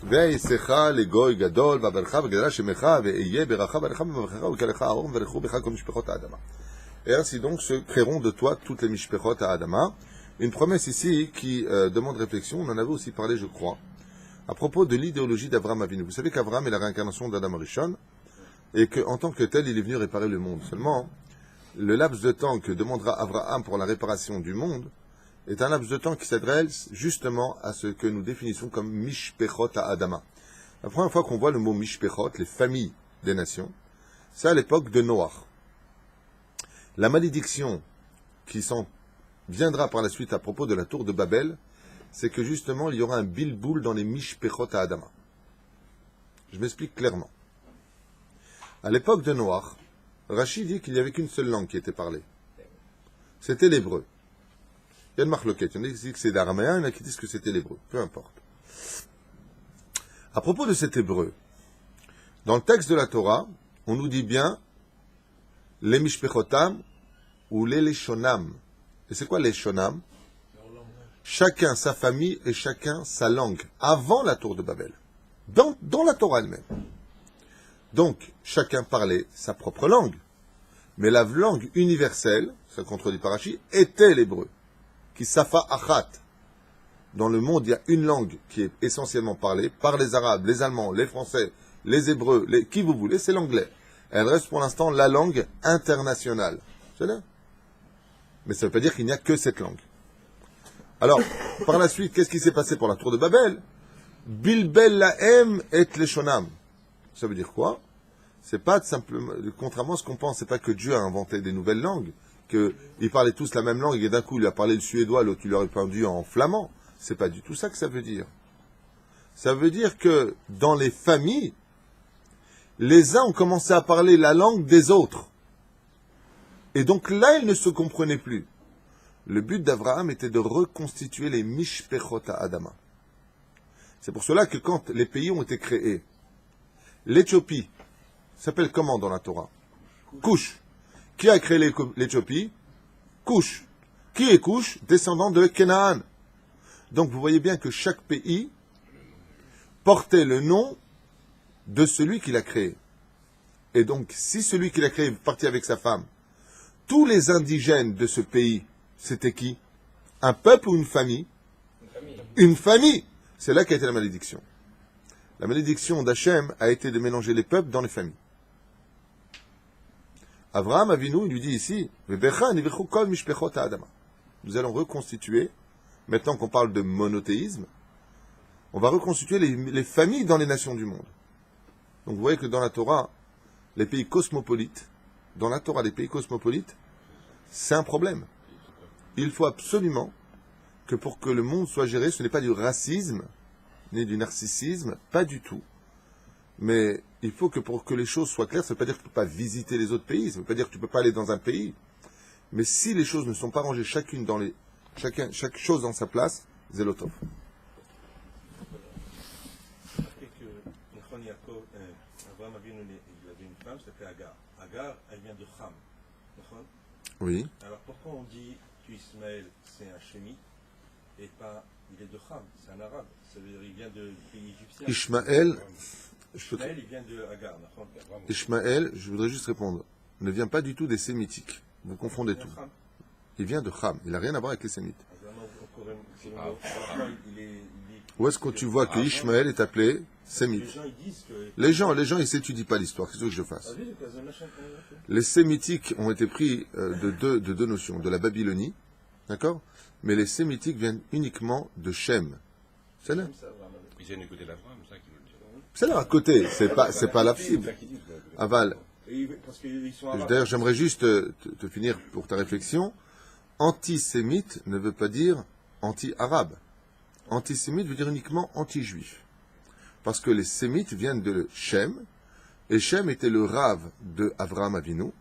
Ve'yisecha legoy gadol, va'barcha v'gadala shemecha, ve'eye beracha b'alecha v'barcha v'kalecha ha'orom v'lechu becha kol mishpechot ha'adama. Et ainsi donc se créeront de toi toutes les mishpechot ha'adama. Une promesse ici qui demande réflexion, on en avait aussi parlé, je crois, à propos de l'idéologie d'Avraham Avinu. Vous savez qu'Avraham est la réincarnation d'Adam Arishon, et qu'en tant que tel, il est venu réparer le monde. Seulement, le laps de temps que demandera Avraham pour la réparation du monde est un laps de temps qui s'adresse justement à ce que nous définissons comme Mishpechot ha'adama. La première fois qu'on voit le mot Mishpechot, les familles des nations, c'est à l'époque de Noach. La malédiction qui s'en viendra par la suite à propos de la tour de Babel, c'est que justement il y aura un bilboul dans les Mishpechot ha'adama. Je m'explique clairement. À l'époque de Noach, Rashi dit qu'il n'y avait qu'une seule langue qui était parlée. C'était l'hébreu. Il y a une marloquette. Il y en a qui disent que c'est d'araméen, il y en a qui disent que c'était l'hébreu. Peu importe. À propos de cet hébreu, dans le texte de la Torah, on nous dit bien les Mishpechotam ou les Leshonam. Et c'est quoi les Leshonam? Chacun sa famille et chacun sa langue. Avant la tour de Babel. Dans la Torah elle-même. Donc, chacun parlait sa propre langue. Mais la langue universelle, ça contredit par Rashi, était l'hébreu. Qui safa achat. Dans le monde, il y a une langue qui est essentiellement parlée par les Arabes, les Allemands, les Français, les Hébreux, qui vous voulez, c'est l'anglais. Elle reste pour l'instant la langue internationale. C'est là. Mais ça ne veut pas dire qu'il n'y a que cette langue. Alors, par la suite, qu'est-ce qui s'est passé pour la tour de Babel? Bilbel lahem et leshonam. Ça veut dire quoi? C'est pas simplement, contrairement à ce qu'on pense, c'est pas que Dieu a inventé des nouvelles langues, qu'ils parlaient tous la même langue et d'un coup il a parlé le suédois, l'autre il a répondu en flamand. C'est pas du tout ça que ça veut dire. Ça veut dire que dans les familles, les uns ont commencé à parler la langue des autres. Et donc là, ils ne se comprenaient plus. Le but d'Abraham était de reconstituer les Mishpechot Adama. C'est pour cela que quand les pays ont été créés, l'Éthiopie s'appelle comment dans la Torah? Cush. Qui a créé l'Éthiopie? Cush. Qui est Cush? Descendant de Canaan. Donc vous voyez bien que chaque pays portait le nom de celui qui l'a créé. Et donc, si celui qui l'a créé est parti avec sa femme, tous les indigènes de ce pays, c'était qui? Un peuple ou une famille? Une famille. C'est là qu'a été la malédiction. La malédiction d'Hachem a été de mélanger les peuples dans les familles. Abraham Avinu, il lui dit ici, nous allons reconstituer, maintenant qu'on parle de monothéisme, on va reconstituer les familles dans les nations du monde. Donc vous voyez que dans la Torah, les pays cosmopolites, c'est un problème. Il faut absolument que pour que le monde soit géré, ce n'est pas du racisme, ni du narcissisme, pas du tout. Mais il faut que pour que les choses soient claires, ça ne veut pas dire que tu ne peux pas visiter les autres pays, ça ne veut pas dire que tu ne peux pas aller dans un pays. Mais si les choses ne sont pas rangées chaque chose dans sa place, Zélotov. Abraham Avinu, il avait une femme, c'était Agar. Agar, elle vient de Ham. Oui. Alors pourquoi on dit qu'Ismaël c'est un Chémite et pas il est de Ham, c'est un arabe. Ça veut dire il vient du pays égyptien. Ishmaël, il vient de Agar. Ishmaël, je voudrais juste répondre, ne vient pas du tout des Sémitiques. Vous confondez tout. Il vient de Ham. Il n'a rien à voir avec les Sémites. Où est-ce que tu vois que Ishmaël est appelé Sémite? Les gens, ils ne s'étudient pas l'histoire. Qu'est-ce que je fasse? Les Sémitiques ont été pris de deux notions, de la Babylonie, d'accord? Mais les Sémitiques viennent uniquement de Shem. C'est là. Ils viennent écouter l'Abraham, ça qui veut dire. C'est là à côté, c'est pas la cible. Aval. D'ailleurs, j'aimerais juste te finir pour ta réflexion. Antisémite ne veut pas dire anti-arabe. Antisémite veut dire uniquement anti-juif. Parce que les sémites viennent de Shem, et Shem était le rave de Avraham Avinu.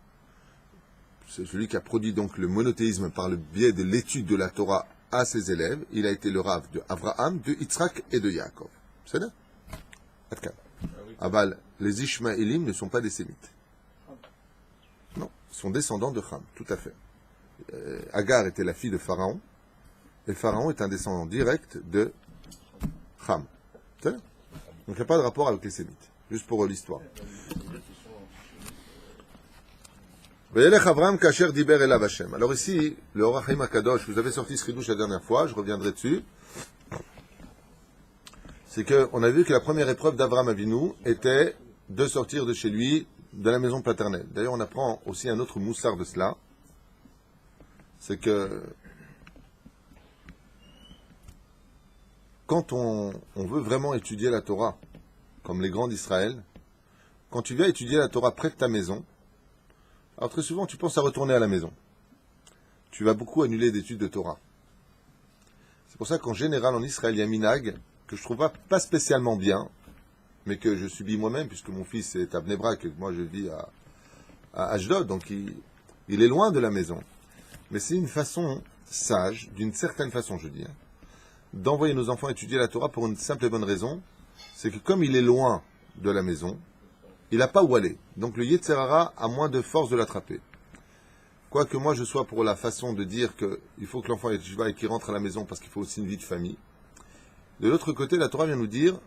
C'est celui qui a produit donc le monothéisme par le biais de l'étude de la Torah à ses élèves. Il a été le rave de Avraham, de Yitzhak et de Yaakov. C'est là. Aval, les Ishmaélim ne sont pas des sémites. Non, ils sont descendants de Ham, tout à fait. Agar était la fille de Pharaon, et Pharaon est un descendant direct de Ham. C'est là. Donc il n'y a pas de rapport avec les sémites, juste pour l'histoire. Alors ici, le Or HaChaim HaKadosh, vous avez sorti ce Ridouche la dernière fois, je reviendrai dessus. C'est qu'on a vu que la première épreuve d'Avraham Avinu était de sortir de chez lui, de la maison paternelle. D'ailleurs, on apprend aussi un autre moussard de cela. C'est que quand on veut vraiment étudier la Torah, comme les grands d'Israël, quand tu viens étudier la Torah près de ta maison, alors très souvent tu penses à retourner à la maison. Tu vas beaucoup annuler d'études de Torah. C'est pour ça qu'en général en Israël, il y a un minhag que je trouve pas spécialement bien, mais que je subis moi-même, puisque mon fils est à Bnei Brak et que moi je vis à Ashdod, donc il est loin de la maison. Mais c'est une façon sage, d'une certaine façon je dis, d'envoyer nos enfants étudier la Torah pour une simple et bonne raison, c'est que comme il est loin de la maison, il n'a pas où aller. Donc le Yetzer Hara a moins de force de l'attraper. Quoique moi je sois pour la façon de dire qu'il faut que l'enfant étudie et qu'il rentre à la maison parce qu'il faut aussi une vie de famille. De l'autre côté, la Torah vient nous dire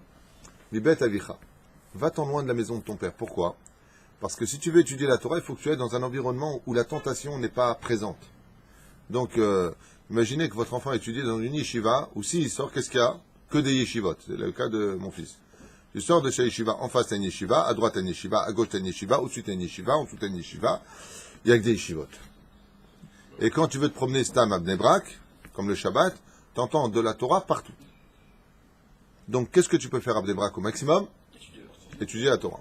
Mibet Avicha, va-t'en loin de la maison de ton père. Pourquoi? Parce que si tu veux étudier la Torah, il faut que tu ailles dans un environnement où la tentation n'est pas présente. Donc, imaginez que votre enfant étudie dans une yeshiva, où s'il sort, qu'est-ce qu'il y a? Que des yeshivot. C'est le cas de mon fils. Tu sors de chez yeshiva, en face t'as une yeshiva, à droite t'as une yeshiva, à gauche t'as une yeshiva, au-dessus t'as une yeshiva, en dessous t'as une yeshiva. Il n'y a que des yeshivot. Et quand tu veux te promener stam à Bnei Brak, comme le Shabbat, t'entends de la Torah partout. Donc, qu'est-ce que tu peux faire à Bnei Brak au maximum? Étudier la Torah.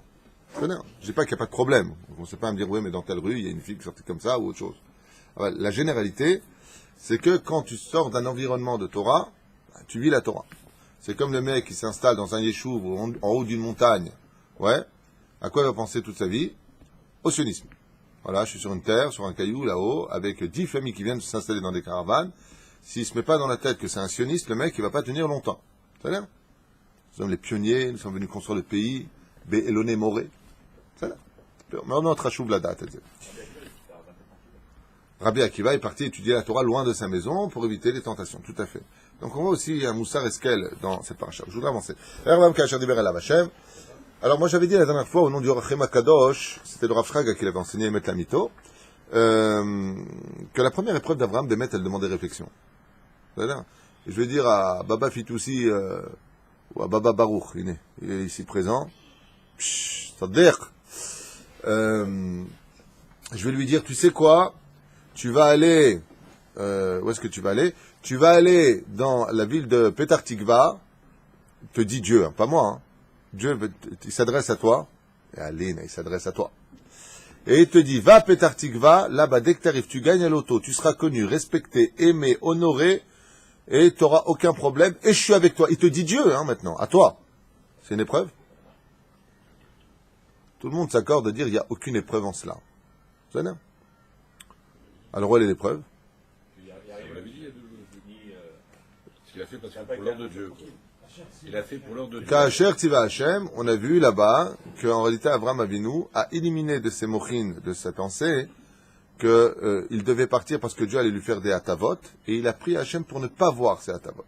Je ne dis pas qu'il n'y a pas de problème. On ne sait pas me dire, oui, mais dans telle rue, il y a une fille qui sortait comme ça ou autre chose. Alors, la généralité, c'est que quand tu sors d'un environnement de Torah, tu vis la Torah. C'est comme le mec qui s'installe dans un yeshuv ou en haut d'une montagne. Ouais. À quoi il va penser toute sa vie? Au sionisme. Voilà, je suis sur une terre, sur un caillou là-haut, avec 10 familles qui viennent s'installer dans des caravanes. S'il se met pas dans la tête que c'est un sioniste, le mec, il va pas tenir longtemps. Ça va? Nous sommes les pionniers, nous sommes venus construire le pays. Be'eloné moré. Ça va? Mais on est en trachouv la date. Rabbi Akiva est parti étudier la Torah loin de sa maison pour éviter les tentations. Tout à fait. Donc on voit aussi un Moussar Eskel dans cette paracha. Je voudrais avancer. Alors moi j'avais dit la dernière fois au nom du Rachem Akadosh, c'était le Rav Fraga qui l'avait enseigné à mettre la mito, que la première épreuve d'Abraham, Bémet, elle demandait réflexion. C'est-à-dire, je vais dire à Baba Fitoussi ou à Baba Baruch, il est ici présent. C'est-à-dire, je vais lui dire, tu sais quoi, tu vas aller, où est-ce que tu vas aller? Tu vas aller dans la ville de Petar Tikva, te dit Dieu, hein, pas moi, hein. Dieu, il s'adresse à toi, et Aline, il s'adresse à toi. Et il te dit, va Petar Tikva, là-bas, dès que tu arrives, tu gagnes à l'auto, tu seras connu, respecté, aimé, honoré, et tu n'auras aucun problème, et je suis avec toi. Il te dit Dieu, hein, maintenant, à toi. C'est une épreuve? Tout le monde s'accorde de dire, il n'y a aucune épreuve en cela. C'est bien. Alors, où est l'épreuve? On l'avait dit il y a 2 jours. Ce qu'il a fait parce que pour l'ordre de Dieu. Il a fait pour l'ordre de Dieu. Ka'asher tiva Hashem, on a vu là-bas qu'en réalité Abraham Avinu a éliminé de ses mochines, de sa pensée, qu'il devait partir parce que Dieu allait lui faire des hatavot, et il a pris Hashem pour ne pas voir ces hatavot.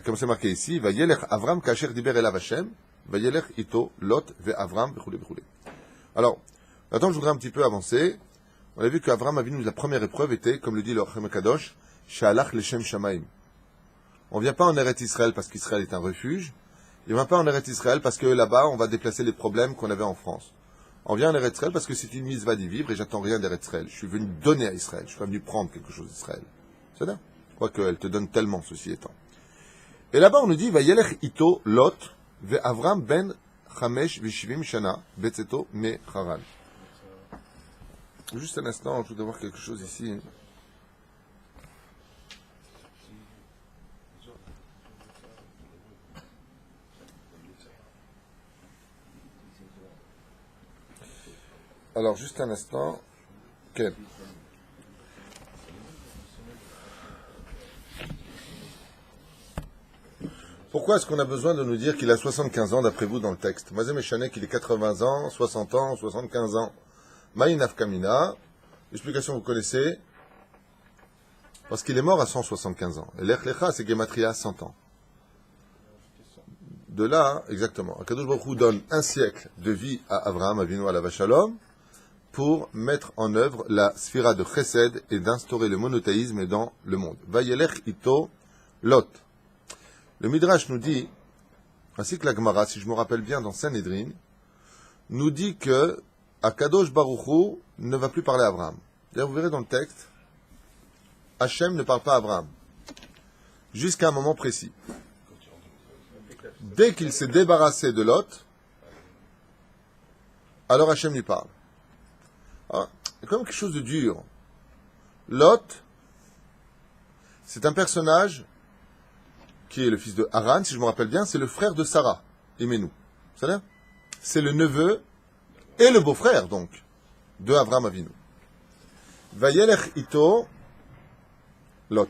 Comme c'est marqué ici, va yelech Avram ka'asher diber elav Hashem, va yelech ito Lot ve Avram bechule bechule. Alors, maintenant je voudrais un petit peu avancer. On a vu qu'Avram Avinu, la première épreuve était, comme le dit le Rachem Kadosh, Shalach leshem shamaim. On ne vient pas en Eretz Israël parce qu'Israël est un refuge. Il ne vient pas en Eretz Israël parce que là-bas, on va déplacer les problèmes qu'on avait en France. On vient en Eretz Israël parce que c'est une mitzvah d'y vivre et j'attends rien d'Eretz Israël. Je suis venu donner à Israël. Je suis pas venu prendre quelque chose d'Israël. C'est ça? Je crois qu'elle te donne tellement, ceci étant. Et là-bas, on nous dit, va yelech ito Lot ve Avram ben chamesh v'shivim shana betzeto me Haran. Juste un instant, je voudrais voir quelque chose ici. Alors, juste un instant. Quel? Pourquoi est-ce qu'on a besoin de nous dire qu'il a 75 ans d'après vous dans le texte? Mazem Echanek, qu'il est 80 ans, 60 ans, 75 ans. Maïnaf Kamina, l'explication vous connaissez, parce qu'il est mort à 175 ans. Et l'Echlecha, c'est Gematria 100 ans. De là, exactement, Akadosh Baruch Hu donne un siècle de vie à Abraham Avinu alav Shalom pour mettre en œuvre la sphira de Chesed et d'instaurer le monothéisme dans le monde. Vayelech ito Lot. Le Midrash nous dit, ainsi que la Gemara, si je me rappelle bien dans Sanhedrin, nous dit que Akadosh Baruch Hu ne va plus parler à Abraham. D'ailleurs, vous verrez dans le texte, Hachem ne parle pas à Abraham, jusqu'à un moment précis. Dès qu'il s'est débarrassé de Lot, alors Hachem lui parle. Alors, il y a quand même quelque chose de dur. Lot, c'est un personnage qui est le fils de Haran, si je me rappelle bien, c'est le frère de Sarah, Imenu. C'est le neveu et le beau-frère, donc, de Avram Avinu. Vayelech ito Lot.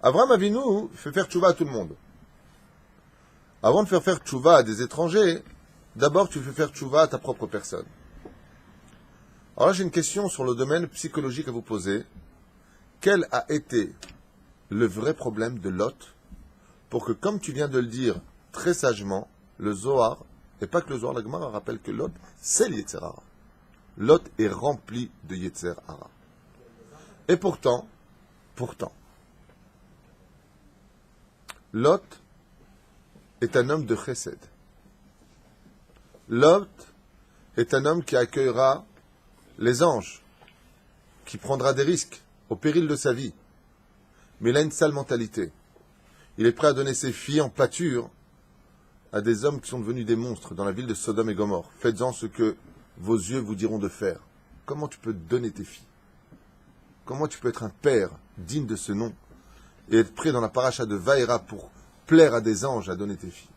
Avram Avinu fait faire tchouva à tout le monde. Avant de faire tchouva à des étrangers, d'abord tu fais faire tchouva à ta propre personne. Alors là, j'ai une question sur le domaine psychologique à vous poser. Quel a été le vrai problème de Lot pour que, comme tu viens de le dire très sagement, le Zohar, et pas que le Zohar, la Gemara rappelle que Lot, c'est le Yetzer Hara. Lot est rempli de Yetzer Hara. Et pourtant, Lot est un homme de Chesed. Lot est un homme qui accueillera les anges, qui prendra des risques au péril de sa vie. Mais il a une sale mentalité. Il est prêt à donner ses filles en pâture à des hommes qui sont devenus des monstres dans la ville de Sodome et Gomorrhe, faites-en ce que vos yeux vous diront de faire. Comment tu peux donner tes filles? Comment tu peux être un père digne de ce nom et être prêt dans la paracha de Vaïra pour plaire à des anges à donner tes filles?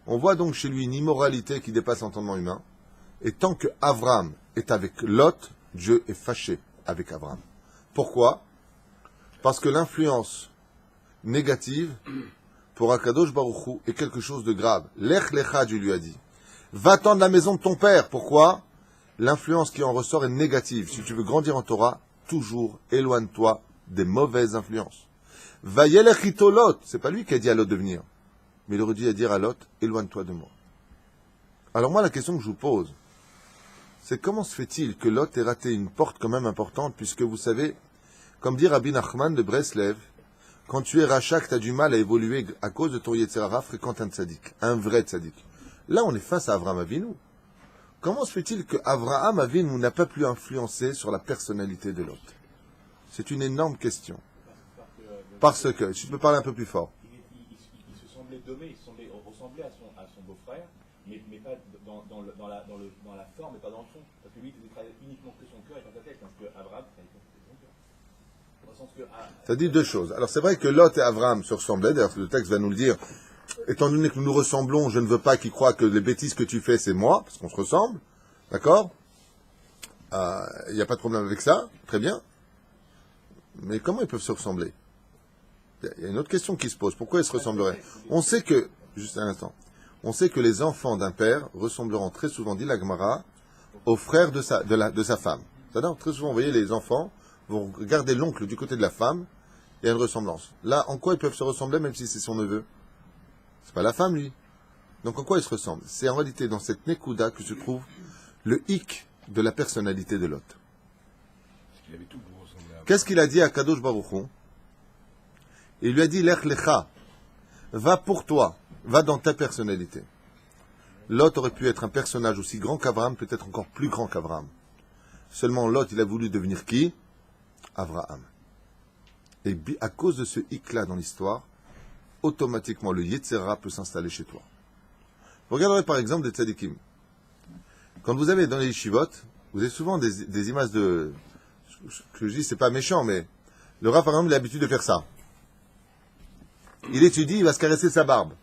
On voit donc chez lui une immoralité qui dépasse l'entendement humain. Et tant que Avram est avec Lot, Dieu est fâché avec Avram. Pourquoi? Parce que l'influence négative pour Akadosh Baruch Hu est quelque chose de grave. Lech lecha, Dieu lui a dit. Va-t'en de la maison de ton père. Pourquoi? L'influence qui en ressort est négative. Si tu veux grandir en Torah, toujours éloigne-toi des mauvaises influences. Vayelech ito Lot. C'est pas lui qui a dit à Lot de venir. Mais il aurait dû dire à Lot, éloigne-toi de moi. Alors moi, la question que je vous pose, c'est comment se fait-il que Lot ait raté une porte quand même importante, puisque vous savez, comme dit Rabbi Nachman de Breslev, quand tu es rachak, tu as du mal à évoluer à cause de ton Yetzer Hara, fréquente un tzaddik, un vrai tzaddik. Là, on est face à Avraham Avinu. Comment se fait-il que Avraham Avinu n'a pas pu influencer sur la personnalité de Lot? C'est une énorme question. Parce que, si tu peux parler un peu plus fort. Il se semblait dommer, il ressemblait à son beau-frère, mais pas dans la forme et pas dans le fond. Parce que lui, il travaillait uniquement que son cœur et pas sa tête, parce que Abraham travaillait que son cœur. Dans le sens que, Ça dit deux choses. Alors c'est vrai que Lot et Avraham se ressemblaient, d'ailleurs le texte va nous le dire. Étant donné que nous nous ressemblons, je ne veux pas qu'ils croient que les bêtises que tu fais, c'est moi, parce qu'on se ressemble. D'accord? Il n'y a pas de problème avec ça, très bien. Mais comment ils peuvent se ressembler? Il y a une autre question qui se pose. Pourquoi ils se ressembleraient? On sait que, juste un instant, on sait que les enfants d'un père ressembleront très souvent, dit la Gemara, aux frères de sa femme. C'est-à-dire, très souvent, vous voyez, les enfants vont regarder l'oncle du côté de la femme, il y a une ressemblance. Là, en quoi ils peuvent se ressembler, même si c'est son neveu? C'est pas la femme, lui. Donc, en quoi ils se ressemblent? C'est en réalité dans cette Nekuda que se trouve le hic de la personnalité de Lot. Il avait tout pour ressembler à... Qu'est-ce qu'il a dit à Kadosh Baruch Hu? Il lui a dit, Lech lecha, va pour toi, va dans ta personnalité. Lot aurait pu être un personnage aussi grand qu'Abraham, peut-être encore plus grand qu'Abraham. Seulement Lot, il a voulu devenir qui? Abraham. Et à cause de ce hic-là dans l'histoire, automatiquement le Yetzer Hara peut s'installer chez toi. Vous regarderez par exemple des tzadikim. Quand vous avez dans les yeshivot, vous avez souvent des images de... Ce que je dis, c'est pas méchant, mais le Rav, par exemple, il a l'habitude de faire ça. Il étudie, il va se caresser sa barbe.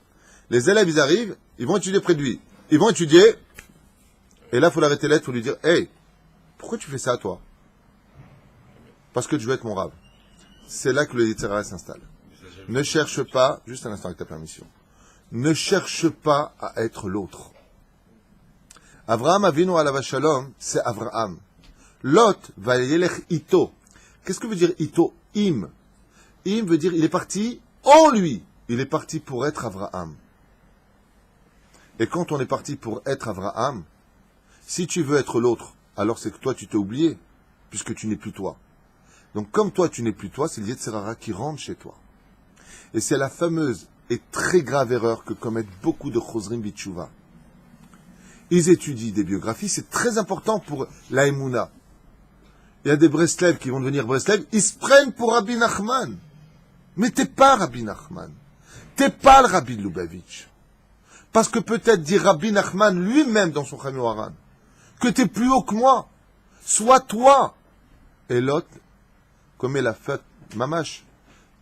Les élèves, ils arrivent, ils vont étudier près de lui. Ils vont étudier, et là, il faut l'arrêter là, il faut lui dire, hey, pourquoi tu fais ça, toi? Parce que je veux être mon Rav. C'est là que le Yetzer Hara s'installe. Ne cherche pas, juste un instant avec ta permission, ne cherche pas à être l'autre. Avraham Avinu alav shalom, c'est Avraham. Lot va yelech ito. Qu'est-ce que veut dire ito? Im. Im veut dire il est parti en lui. Il est parti pour être Avraham. Et quand on est parti pour être Avraham, si tu veux être l'autre, alors c'est que toi tu t'es oublié, puisque tu n'es plus toi. Donc comme toi tu n'es plus toi, c'est le Yetzer Hara qui rentre chez toi. Et c'est la fameuse et très grave erreur que commettent beaucoup de Chosrim Bitshuva. Ils étudient des biographies, c'est très important pour la Emouna. Il y a des Breslev qui vont devenir Breslev, ils se prennent pour Rabbi Nachman. Mais t'es pas Rabbi Nachman. T'es pas le Rabbi de Lubavitch. Parce que peut-être dit Rabbi Nachman lui-même dans son Chami Oharan, que t'es plus haut que moi. Sois toi. Et l'autre commet la fête, mamash,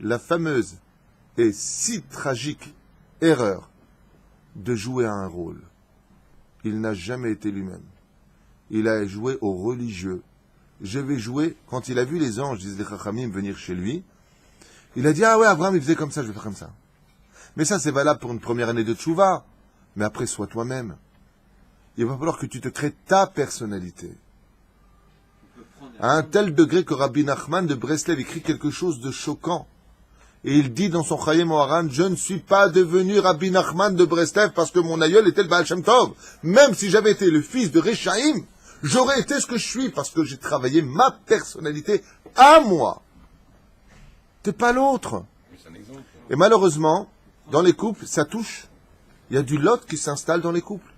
la fameuse et si tragique erreur de jouer à un rôle. Il n'a jamais été lui-même. Il a joué au religieux. Je vais jouer, quand il a vu les anges, disent les Chachamim, venir chez lui, il a dit, ah ouais, Abraham, il faisait comme ça, je vais faire comme ça. Mais ça, c'est valable pour une première année de tchouva. Mais après, sois toi-même. Il va falloir que tu te crées ta personnalité. À un tel degré que Rabbi Nachman de Breslev écrit quelque chose de choquant. Et il dit dans son Chayim Oharan, je ne suis pas devenu Rabbi Nachman de Breslev parce que mon aïeul était le Baal Shem Tov. Même si j'avais été le fils de Rechaim, j'aurais été ce que je suis parce que j'ai travaillé ma personnalité à moi. T'es pas l'autre. Et malheureusement, dans les couples, ça touche. Il y a du lot qui s'installe dans les couples.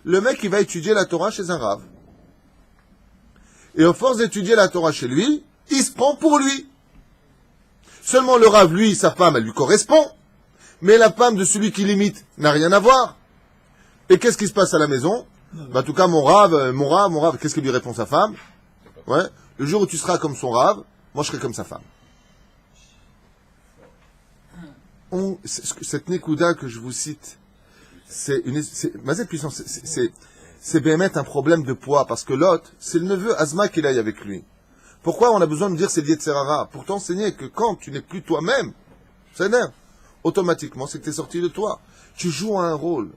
Le mec, il va étudier la Torah chez un Rav. Et à force d'étudier la Torah chez lui, il se prend pour lui. Seulement le Rav, lui, sa femme, elle lui correspond. Mais la femme de celui qui l'imite n'a rien à voir. Et qu'est-ce qui se passe à la maison? Bah, en tout cas, mon rave, qu'est-ce que lui répond sa femme? Ouais. Le jour où tu seras comme son rave, moi je serai comme sa femme. Cette Nekuda que je vous cite, c'est Mazet puissance, c'est Béhémet un problème de poids, parce que Lot, c'est le neveu Azma qu'il aille avec lui. Pourquoi on a besoin de dire c'est lié de Serara? Pour t'enseigner que quand tu n'es plus toi-même, c'est nerf, automatiquement c'est que tu es sorti de toi. Tu joues un rôle.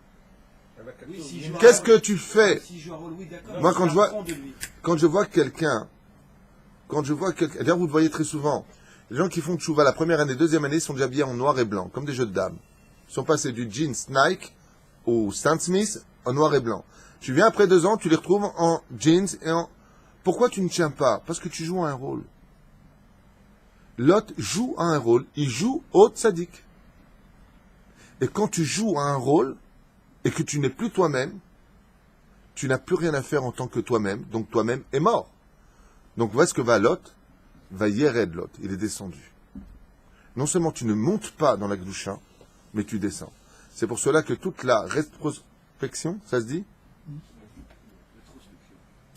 Oui, si je joue Qu'est-ce un que tu fais? Si je joue un rôle, oui, d'accord. Moi, mais quand j'apprends de lui. je vois quelqu'un, d'ailleurs vous le voyez très souvent, les gens qui font tchouva la première année, deuxième année, ils sont déjà habillés en noir et blanc, comme des jeux de dames. Ils sont passés du jeans Nike au Stan Smith en noir et blanc. Tu viens après 2 ans, tu les retrouves en jeans et en... Pourquoi tu ne tiens pas? Parce que tu joues un rôle. Lot joue un rôle, il joue au tzaddik. Et quand tu joues un rôle, et que tu n'es plus toi-même, tu n'as plus rien à faire en tant que toi-même, donc toi-même est mort. Donc voilà ce que va Lot, va Yered Lot, il est descendu. Non seulement tu ne montes pas dans la Gdusha, mais tu descends. C'est pour cela que toute la rétrospection, ça se dit?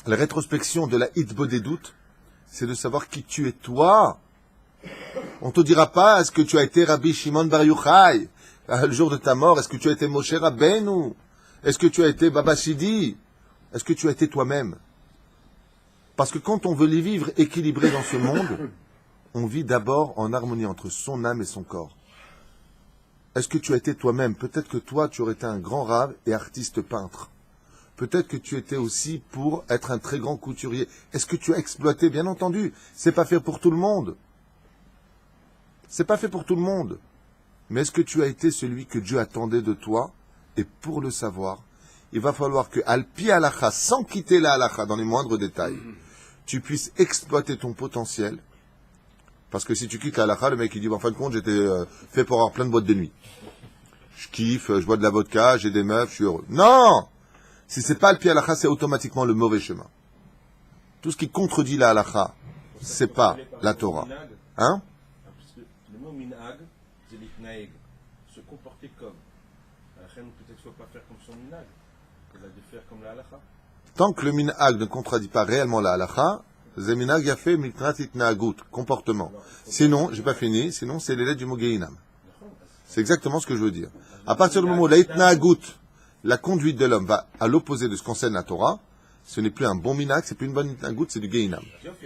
La rétrospection de la Hitbo des doutes, c'est de savoir qui tu es toi. On te dira pas, est-ce que tu as été Rabbi Shimon Bar Yochai, le jour de ta mort, est-ce que tu as été Moshe Rabbeinu? Est-ce que tu as été Baba Shidi? Est-ce que tu as été toi-même? Parce que quand on veut les vivre équilibrés dans ce monde, on vit d'abord en harmonie entre son âme et son corps. Est-ce que tu as été toi-même? Peut-être que toi, tu aurais été un grand rave et artiste peintre. Peut-être que tu étais aussi pour être un très grand couturier. Est-ce que tu as exploité? Bien entendu, c'est pas fait pour tout le monde. C'est pas fait pour tout le monde. Mais est-ce que tu as été celui que Dieu attendait de toi? Et pour le savoir, il va falloir que, al-pi halacha, sans quitter la halacha dans les moindres détails, tu puisses exploiter ton potentiel. Parce que si tu quittes la halacha, le mec il dit, en fin de compte, j'étais fait pour avoir plein de boîtes de nuit. Je kiffe, je bois de la vodka, j'ai des meufs, je suis heureux. Non! Si c'est pas al-pi halacha, c'est automatiquement le mauvais chemin. Tout ce qui contredit la halacha, c'est pas la Torah. Hein? Parce que le mot minhag, c'est l'itnaeg, se comporter comme. Alors, peut-être qu'il ne faut pas faire comme son minhag, il a de faire comme la halacha. Tant que le minhag ne contredit pas réellement la halacha, c'est minhag yafé mitnat itnagut, comportement. Sinon, j'ai pas fini, sinon c'est les lettres du mot geinam. C'est exactement ce que je veux dire. À partir du moment où la itnagut, la conduite de l'homme va à l'opposé de ce qu'enseigne la Torah, ce n'est plus un bon minhag, c'est plus une bonne itnagut, c'est du geinam.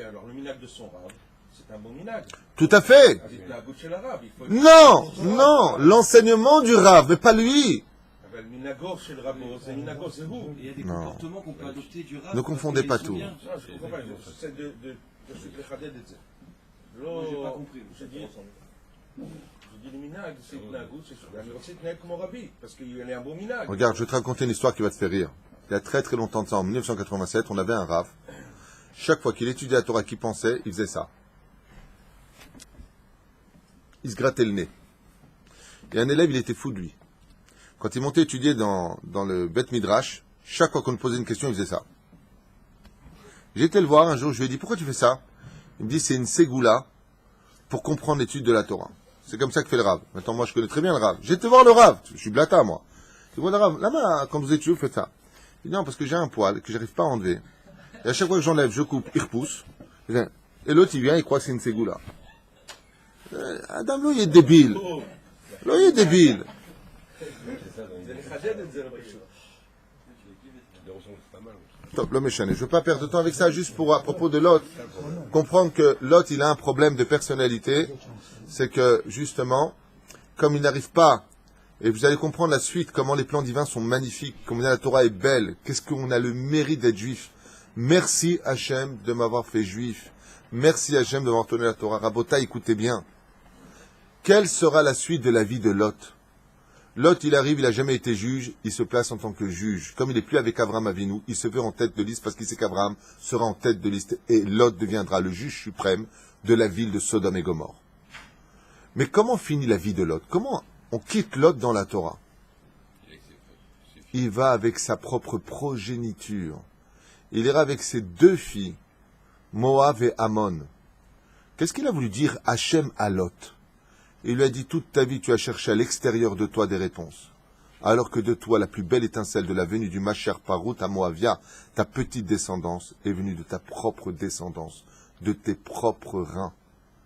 Alors le minhag de son rab, c'est un bon minhag. Tout à fait. L'itnagut chez l'arabe, il faut... Non, l'enseignement du Rav, mais pas lui. Le minago chez le rabo, c'est minago, c'est vous. Il y a des Non. comportements qu'on peut adopter du rap. Ne confondez pas tout. Non, je comprends pas, j'essaie de se décader de ça. Moi, j'ai pas compris. Je dis le minag, c'est itnagut, c'est itnagut comme au rabbi, parce qu'il est un bon minag. Regarde, je vais te raconter une histoire qui va te faire rire. Il y a très très longtemps de ça, en 1987, on avait un Rav. Chaque fois qu'il étudiait la Torah, qu'il pensait, il faisait ça. Il se grattait le nez. Et un élève, il était fou de lui. Quand il montait étudier dans le Beth Midrash, chaque fois qu'on lui posait une question, il faisait ça. J'ai été le voir un jour, je lui ai dit, pourquoi tu fais ça? Il me dit, c'est une ségoula pour comprendre l'étude de la Torah. C'est comme ça que fait le Rav. Maintenant, moi, je connais très bien le Rav. J'ai été voir le Rav. Je suis blata, moi. Je vois le Rav. Là-bas, quand vous étudiez, vous faites ça. Il dit, non, parce que j'ai un poil que j'arrive pas à enlever. Et à chaque fois que j'enlève, je coupe, il repousse. Et l'autre, il vient, il croit que c'est une ségoula. Adam, l'eau, il est débile. L'eau, il est débile. Top, l'homme est chané. Je ne veux pas perdre de temps avec ça, juste pour, à propos de Lot, comprendre que Lot, il a un problème de personnalité. C'est que, justement, comme il n'arrive pas, et vous allez comprendre la suite, comment les plans divins sont magnifiques, comment la Torah est belle, qu'est-ce qu'on a le mérite d'être juif. Merci Hachem de m'avoir fait juif. Merci Hachem de m'avoir donné la Torah. Rabota, écoutez bien. Quelle sera la suite de la vie de Lot? Lot, il arrive, il n'a jamais été juge, il se place en tant que juge. Comme il n'est plus avec Abraham Avinu, il se veut en tête de liste parce qu'il sait qu'Abraham sera en tête de liste et Lot deviendra le juge suprême de la ville de Sodome et Gomorrhe. Mais comment finit la vie de Lot? Comment on quitte Lot dans la Torah? Il va avec sa propre progéniture. Il ira avec ses 2 filles, Moab et Ammon. Qu'est-ce qu'il a voulu dire Hachem à Lot? Il lui a dit, toute ta vie, tu as cherché à l'extérieur de toi des réponses. alors que de toi, la plus belle étincelle de la venue du Mashiach Parut à Moavia, ta petite descendance est venue de ta propre descendance, de tes propres reins.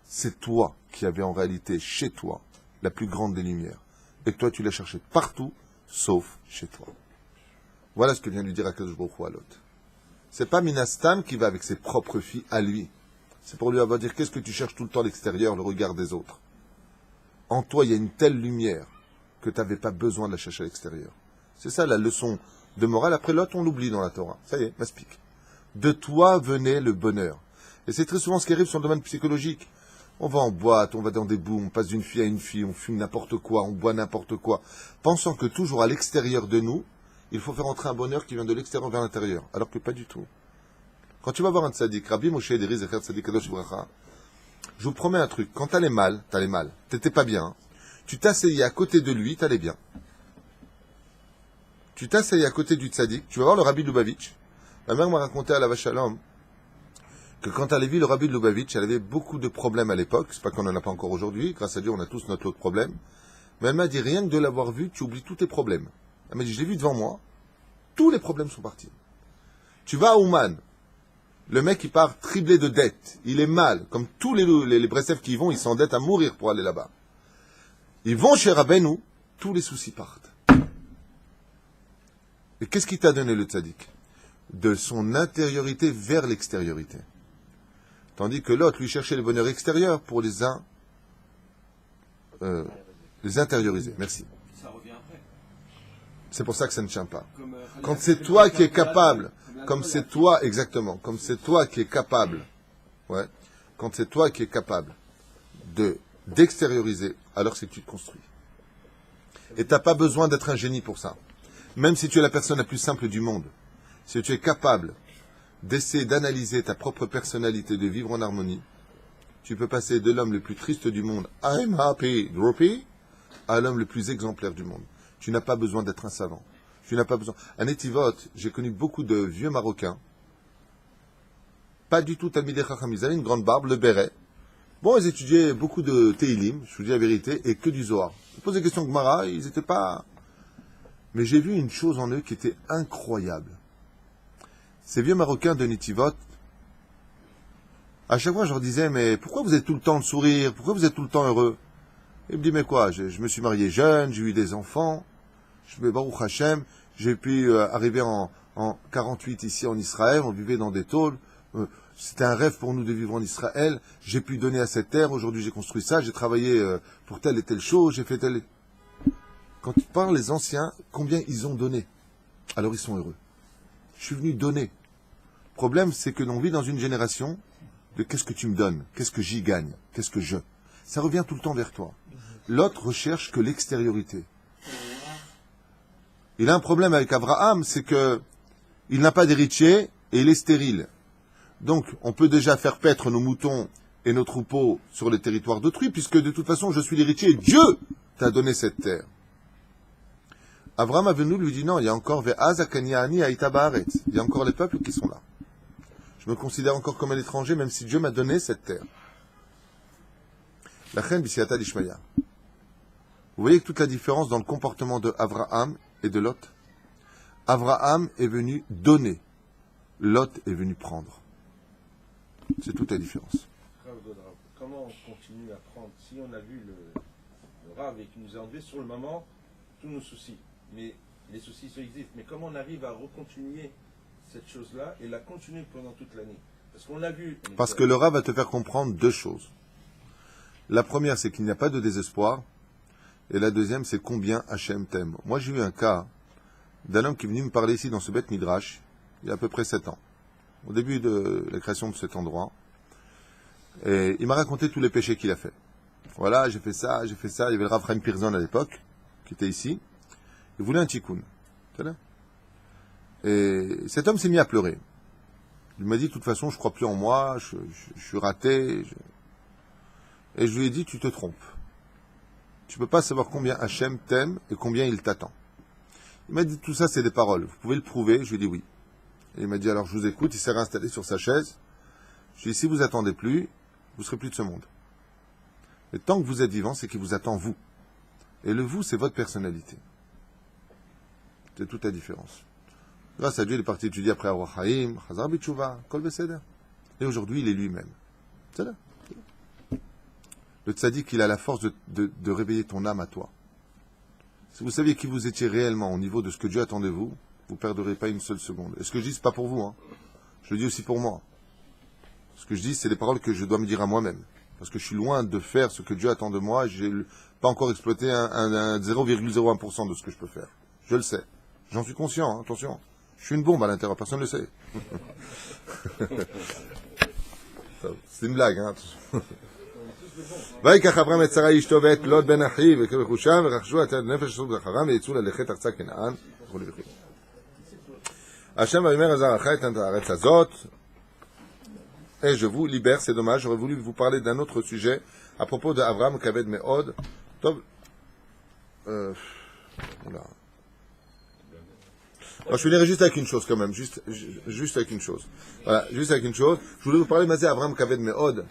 C'est toi qui avais en réalité chez toi la plus grande des lumières. Et toi, tu l'as cherché partout, sauf chez toi. Voilà ce que vient lui dire Akadosh Baruch Hu à Lot. C'est pas Minastam qui va avec ses propres filles à lui. C'est pour lui avoir dire, qu'est-ce que tu cherches tout le temps à l'extérieur, le regard des autres. En toi, il y a une telle lumière que tu n'avais pas besoin de la chercher à l'extérieur. C'est ça la leçon de morale. Après Lot, on l'oublie dans la Torah. Ça y est, m'explique. De toi venait le bonheur. Et c'est très souvent ce qui arrive sur le domaine psychologique. On va en boîte, on va dans des bouts, on passe d'une fille à une fille, on fume n'importe quoi, on boit n'importe quoi, pensant que toujours à l'extérieur de nous, il faut faire entrer un bonheur qui vient de l'extérieur vers l'intérieur. Alors que pas du tout. Quand tu vas voir un tzaddik, Rabbi Moshe Ederi Zecher Tzaddik Kadosh Bracha, je vous promets un truc, quand t'allais mal, t'étais pas bien, tu t'asseyais à côté de lui, t'allais bien. Tu t'asseyais à côté du tzaddik, tu vas voir le Rabbi Lubavitch. Ma mère m'a raconté à la Vache Shalom que quand elle avait vu le Rabbi Lubavitch, elle avait beaucoup de problèmes à l'époque, c'est pas qu'on n'en a pas encore aujourd'hui, grâce à Dieu on a tous notre lot de problèmes, mais elle m'a dit rien que de l'avoir vu, tu oublies tous tes problèmes. Elle m'a dit, je l'ai vu devant moi, tous les problèmes sont partis. Tu vas à Ouman, le mec il part triplé de dettes, il est mal, comme tous les Bressev qui y vont, ils s'endettent à mourir pour aller là-bas. Ils vont chez Rabbeinu, tous les soucis partent. Et qu'est-ce qui t'a donné le tzaddik? De son intériorité vers l'extériorité. Tandis que l'autre lui cherchait le bonheur extérieur pour les intérioriser. Merci. Ça revient après. C'est pour ça que ça ne tient pas. Comme, Quand c'est toi qui es capable, comme c'est toi, exactement, comme c'est toi qui es capable, ouais, quand c'est toi qui es capable d'extérioriser, alors c'est que tu te construis. Et tu n'as pas besoin d'être un génie pour ça. Même si tu es la personne la plus simple du monde, si tu es capable d'essayer d'analyser ta propre personnalité, de vivre en harmonie, tu peux passer de l'homme le plus triste du monde, I'm happy, droppy, à l'homme le plus exemplaire du monde. Tu n'as pas besoin d'être un savant. Tu n'as pas besoin. À Netivot, j'ai connu beaucoup de vieux Marocains, pas du tout Talmidei Chacham, ils avaient une grande barbe, le béret. Bon, ils étudiaient beaucoup de Teilim, je vous dis la vérité, et que du Zohar. Ils posaient des questions de Gemara, ils n'étaient pas... Mais j'ai vu une chose en eux qui était incroyable. Ces vieux Marocains de Netivot, à chaque fois je leur disais, mais pourquoi vous êtes tout le temps le sourire? Pourquoi vous êtes tout le temps heureux? Et ils me disent, mais quoi, je me suis marié jeune, j'ai eu des enfants, je me Baruch Hashem, j'ai pu arriver en 48 ici en Israël, on vivait dans des tôles, c'était un rêve pour nous de vivre en Israël, j'ai pu donner à cette terre, aujourd'hui j'ai construit ça, j'ai travaillé pour telle et telle chose, j'ai fait telle... Quand tu parles les anciens, combien ils ont donné? Alors ils sont heureux. Je suis venu donner. Le problème, c'est que l'on vit dans une génération de qu'est-ce que tu me donnes, qu'est-ce que j'y gagne, qu'est-ce que je... Ça revient tout le temps vers toi. L'autre recherche que l'extériorité. Il a un problème avec Abraham, c'est que il n'a pas d'héritier et il est stérile. Donc, on peut déjà faire paître nos moutons et nos troupeaux sur le territoire d'autrui, puisque de toute façon, je suis l'héritier et Dieu t'a donné cette terre. Abraham Avinu lui dit non, il y a encore Ve'azakaniani Aïta Baaretz. Il y a encore les peuples qui sont là. Je me considère encore comme un étranger, même si Dieu m'a donné cette terre. La reine Bisiata d'Ishmaïa. Vous voyez toute la différence dans le comportement de Abraham et de Lot. Abraham est venu donner. Lot est venu prendre. C'est toute la différence. Comment on continue à prendre? Si on a vu le Rav et qui nous a enlevé sur le moment tous nos soucis, mais les soucis ça existent, mais comment on arrive à recontinuer cette chose-là et la continuer pendant toute l'année? Parce qu'on l'a vu. Parce que le Rav va te faire comprendre deux choses. La première, c'est qu'il n'y a pas de désespoir. Et la deuxième, c'est combien Hachem t'aime. Moi, j'ai eu un cas d'un homme qui est venu me parler ici dans ce Beth Midrash, il y a à peu près 7 ans, au début de la création de cet endroit. Et il m'a raconté tous les péchés qu'il a fait. Voilà, j'ai fait ça. Il y avait le Rav Chaim Pirzon à l'époque, qui était ici. Il voulait un tikkun. Et cet homme s'est mis à pleurer. Il m'a dit, de toute façon, je crois plus en moi, je suis raté. Et je lui ai dit, tu te trompes. Tu ne peux pas savoir combien Hachem t'aime et combien il t'attend. Il m'a dit, tout ça, c'est des paroles. Vous pouvez le prouver? Je lui ai dit oui. Et il m'a dit, alors je vous écoute. Il s'est réinstallé sur sa chaise. Je lui ai dit, si vous attendez plus, vous ne serez plus de ce monde. Et tant que vous êtes vivant, c'est qu'il vous attend vous. Et le vous, c'est votre personnalité. C'est toute la différence. Grâce à Dieu, il est parti étudier après Arwa Chaim, Chazar B'Tshuva, Kol Beseder. Et aujourd'hui, il est lui-même. C'est là. Le tzaddik, il a la force de réveiller ton âme à toi. Si vous saviez qui vous étiez réellement au niveau de ce que Dieu attend de vous, vous ne perdrez pas une seule seconde. Et ce que je dis, ce n'est pas pour vous. Hein. Je le dis aussi pour moi. Ce que je dis, c'est les paroles que je dois me dire à moi-même. Parce que je suis loin de faire ce que Dieu attend de moi. Je n'ai pas encore exploité un 0,01% de ce que je peux faire. Je le sais. J'en suis conscient, hein, attention. Je suis une bombe à l'intérieur, personne ne le sait. C'est une blague, hein. ויקח אברהם את שרה אשתו ואת לוט בן אחיו ואת רכושם ורכשו את הנפש אסור זכרם ויצאו ללכת ארצה כנען וכו' וכו'. השם ויאמר הזרעך את הארץ הזאת et je vous libère, c'est dommage, j'aurais voulu vous parler d'un autre sujet à propos d'Abraham Kaved Me'od. Tov. Je finirai juste avec une chose quand même, juste avec une chose. Voilà, juste avec une chose. Je voulais vous parler de Abraham Kaved Me'od.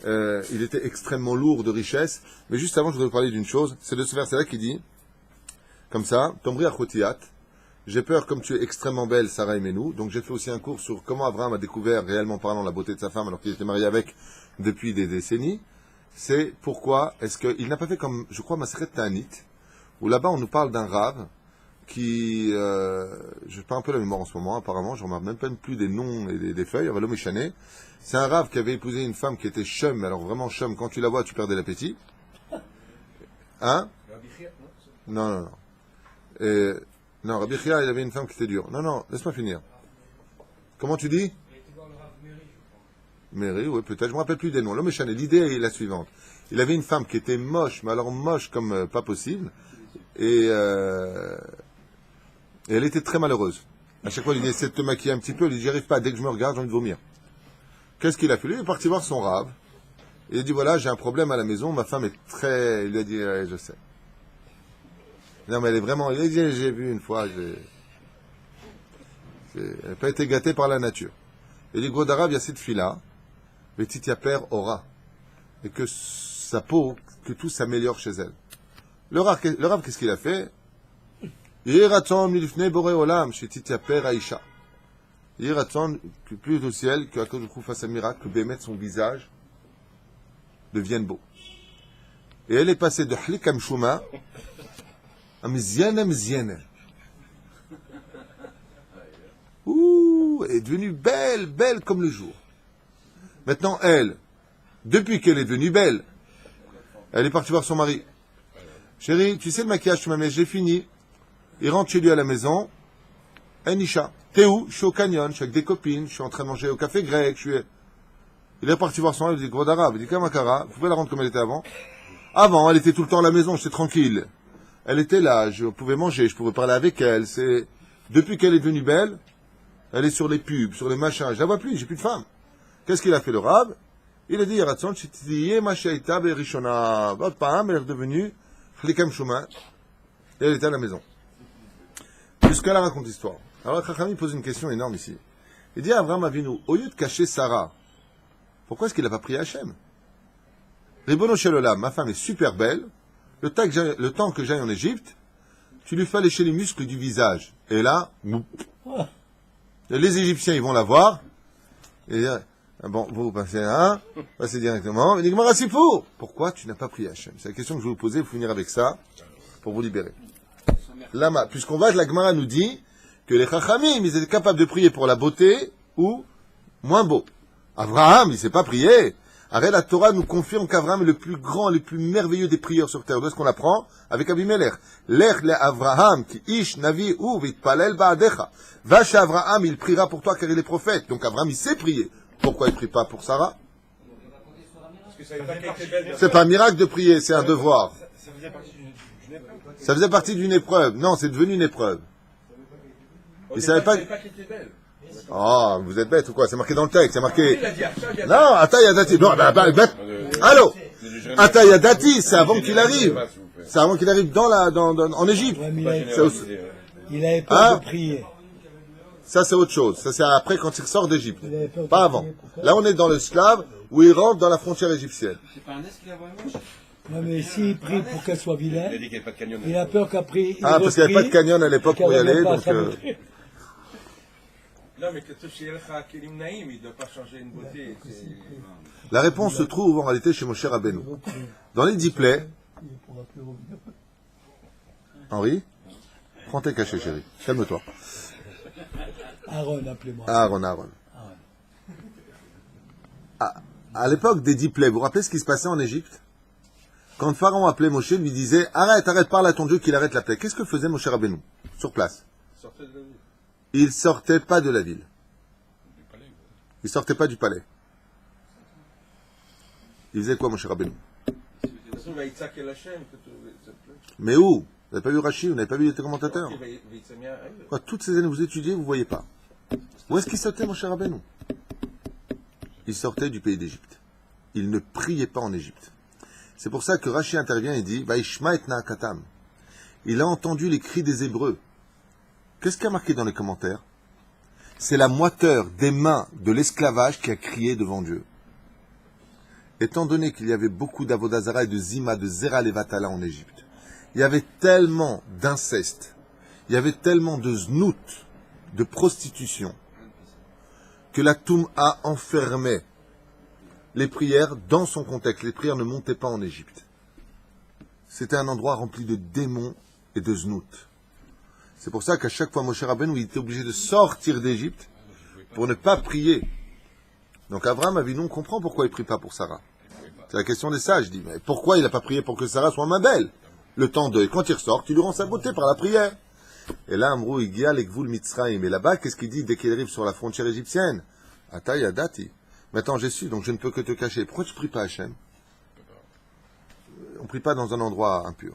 Il était extrêmement lourd de richesse, mais juste avant, je voudrais vous parler d'une chose. C'est de ce verset-là qui dit, comme ça, Tomri Achotiat, j'ai peur comme tu es extrêmement belle, Sarah et Menou. Donc j'ai fait aussi un cours sur comment Abraham a découvert réellement parlant la beauté de sa femme alors qu'il était marié avec depuis des décennies. C'est pourquoi est-ce qu'il n'a pas fait comme, je crois, Maseret Ta'anit, où là-bas on nous parle d'un rave qui, je perds un peu la mémoire en ce moment, apparemment, je ne remarque même pas plus des noms et des feuilles, l'homme échané. C'est un rave qui avait épousé une femme qui était chum, alors vraiment chum, quand tu la vois, tu perdais l'appétit. Hein? Non. Non, Rabbi Chia, il avait une femme qui était dure. Non, laisse-moi finir. Comment tu dis? Mary, oui, peut-être, je ne me rappelle plus des noms. L'homme échané, l'idée est la suivante. Il avait une femme qui était moche, mais alors moche comme pas possible, et elle était très malheureuse. À chaque fois, il essaie de te maquiller un petit peu, il dit, j'y arrive pas, dès que je me regarde, j'ai envie de vomir. Qu'est-ce qu'il a fait? Lui, il est parti voir son rave. Il a dit, voilà, j'ai un problème à la maison, ma femme est très... Il lui a dit, je sais. Non, mais elle est vraiment... Il a dit, j'ai vu une fois, elle n'a pas été gâtée par la nature. Il dit, gros arabe, il y a cette fille-là, le titiaper aura. Et que sa peau, que tout s'améliore chez elle. Le rave, qu'est-ce qu'il a fait? Yiraton milifne boré olam, chez titiaper Aïcha. Yiraton, que plus au ciel, que à cause du fasse un miracle, que Bémet, son visage, devienne beau. Et elle est passée de Hlikam Shuma à Mziane. Ouh, elle est devenue belle comme le jour. Maintenant, elle, depuis qu'elle est devenue belle, elle est partie voir son mari. Chérie, tu sais le maquillage, tu m'as mis, j'ai fini. Il rentre chez lui à la maison. Anisha, t'es où? Je suis au canyon, je suis avec des copines, je suis en train de manger au café grec, Il est parti voir son mari, il dit, gros arabe, il dit, Kamakara, vous pouvez la rendre comme elle était avant? Avant, elle était tout le temps à la maison, j'étais tranquille. Elle était là, je pouvais manger, je pouvais parler avec elle. Depuis qu'elle est devenue belle, elle est sur les pubs, sur les machins. Je la vois plus, j'ai plus de femme. Qu'est-ce qu'il a fait le rab? Il a dit, Yaratson, Chitiye Machaïta Berishona. Votre femme, elle est redevenue Flikam Shuma. Et elle était à la maison. Jusqu'à là, raconte l'histoire. Alors, Chachami pose une question énorme ici. Il dit à Abraham Avinu, au lieu de cacher Sarah, pourquoi est-ce qu'il n'a pas pris Hachem? Ribono Shelolam, ma femme est super belle. Le temps que j'aille en Égypte, tu lui fais lécher les muscles du visage. Et là, les Égyptiens, ils vont la voir. Et bon, vous passez directement. Il dit, Marasifou, pourquoi tu n'as pas pris Hachem? C'est la question que je vais vous poser, vous finir avec ça, pour vous libérer. Lama, puisqu'on va, la Gemara nous dit que les Chachamim, ils étaient capables de prier pour la beauté ou moins beau. Abraham, il ne s'est pas prié. Arrête, la Torah nous confirme qu'Abraham est le plus grand, le plus merveilleux des prieurs sur terre. De ce qu'on apprend avec Abimelech. Lech le Abraham, qui ish navi ou vitpalel ba'adecha. Va chez Abraham, il priera pour toi car il est prophète. Donc Abraham, il sait prier. Pourquoi il ne prie pas pour Sarah? C'est pas un miracle de prier, c'est un devoir. Ça faisait partie d'une épreuve. Non, c'est devenu une épreuve. Il savait pas qu'elle était belle. Oh, vous êtes bête ou quoi? C'est marqué dans le texte, c'est marqué... Non, Atayadati. Non, allô? Atayadati, c'est avant qu'il arrive. C'est avant qu'il arrive en Égypte. Il avait peur de prier. Ça, c'est autre chose. Ça, c'est après quand il sort d'Égypte. Pas avant. Là, on est dans l'esclave où il rentre dans la frontière égyptienne. C'est pas un esclave moche? Non, mais s'il prie pour qu'elle soit Il a vilaine, dit qu'il n'y avait pas de canyon. il a peur qu'après. Ah, parce qu'il n'y avait pas de canyon à l'époque pour y aller, donc... Non, mais que chez El Kelim Naïm, il ne doit pas changer une beauté. La réponse se trouve en réalité chez Moshe Rabbeinu. Dans les 10 plaies, Henri, prends tes cachets, chérie. Calme-toi. Aaron, appelez-moi. Aaron. À l'époque des 10 plaies, vous vous rappelez ce qui se passait en Égypte? Quand Pharaon appelait Moshe, lui disait « Arrête, parle à ton Dieu qu'il arrête la plaie ». Qu'est-ce que faisait Moshe Rabbeinu sur place? Sortez de la vie. Il sortait pas de la ville. Il sortait pas du palais. Il faisait quoi, Moshe Rabbeinu? Mais où? Vous n'avez pas vu Rashi, vous n'avez pas vu les commentateurs? Quoi, toutes ces années vous étudiez, vous ne voyez pas. Où est-ce qu'il sortait, Moshe Rabbeinu? Il sortait du pays d'Égypte. Il ne priait pas en Égypte. C'est pour ça que Rashi intervient et dit Vaishma et Naakatam. Il a entendu les cris des Hébreux. Qu'est-ce qu'il y a marqué dans les commentaires? C'est la moiteur des mains de l'esclavage qui a crié devant Dieu. Étant donné qu'il y avait beaucoup d'Avodazara et de Zima, de Zera Levatala en Égypte, il y avait tellement d'inceste, il y avait tellement de znout, de prostitution, que la Toum'a enfermait les prières dans son contexte. Les prières ne montaient pas en Égypte. C'était un endroit rempli de démons et de znout. C'est pour ça qu'à chaque fois, Moshe Rabbeinu, il était obligé de sortir d'Égypte pour ne pas prier. Donc Abraham Avinu, on comprend pourquoi il ne prie pas pour Sarah. C'est la question des sages. Je dis, mais pourquoi il n'a pas prié pour que Sarah soit ma belle? Le temps de... Et quand il ressort, tu lui rends sa beauté par la prière. Et là, Amrou, il guia les Gvoul Mitzrayim. Et là-bas, qu'est-ce qu'il dit dès qu'il arrive sur la frontière égyptienne? Ata yadati. Maintenant, j'ai su, donc je ne peux que te cacher. Pourquoi tu ne pries pas Hachem? On ne prie pas dans un endroit impur.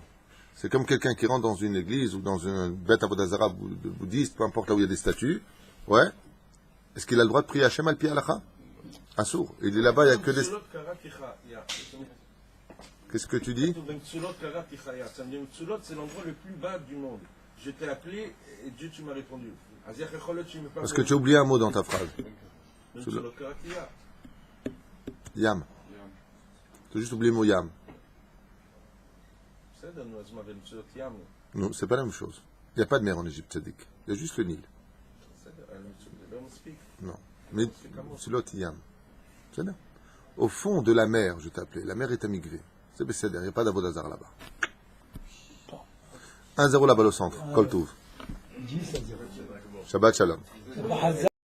C'est comme quelqu'un qui rentre dans une église ou dans une bête avodazara bouddhiste, peu importe là où il y a des statues. Ouais. Est-ce qu'il a le droit de prier Hachem al pi halakha? Assour. Il dit là-bas, il n'y a que des... Qu'est-ce que tu dis? C'est l'endroit le plus bas du monde. Je t'ai appelé et Dieu, tu m'as répondu. Parce que tu as oublié un mot dans ta phrase. Yam. Tu as juste oublié le mot yam. Non, c'est pas la même chose. Il n'y a pas de mer en Égypte, Tzadik. Il y a juste le Nil. Non. Mais c'est l'autre yam. C'est bien. Au fond de la mer, je t'ai appelé. La mer est à Migvé. C'est Besséder. Il n'y a pas d'Avodazar là-bas. 1-0 là-bas au centre. Kol Touv. 10 à 0. Shabbat Shalom.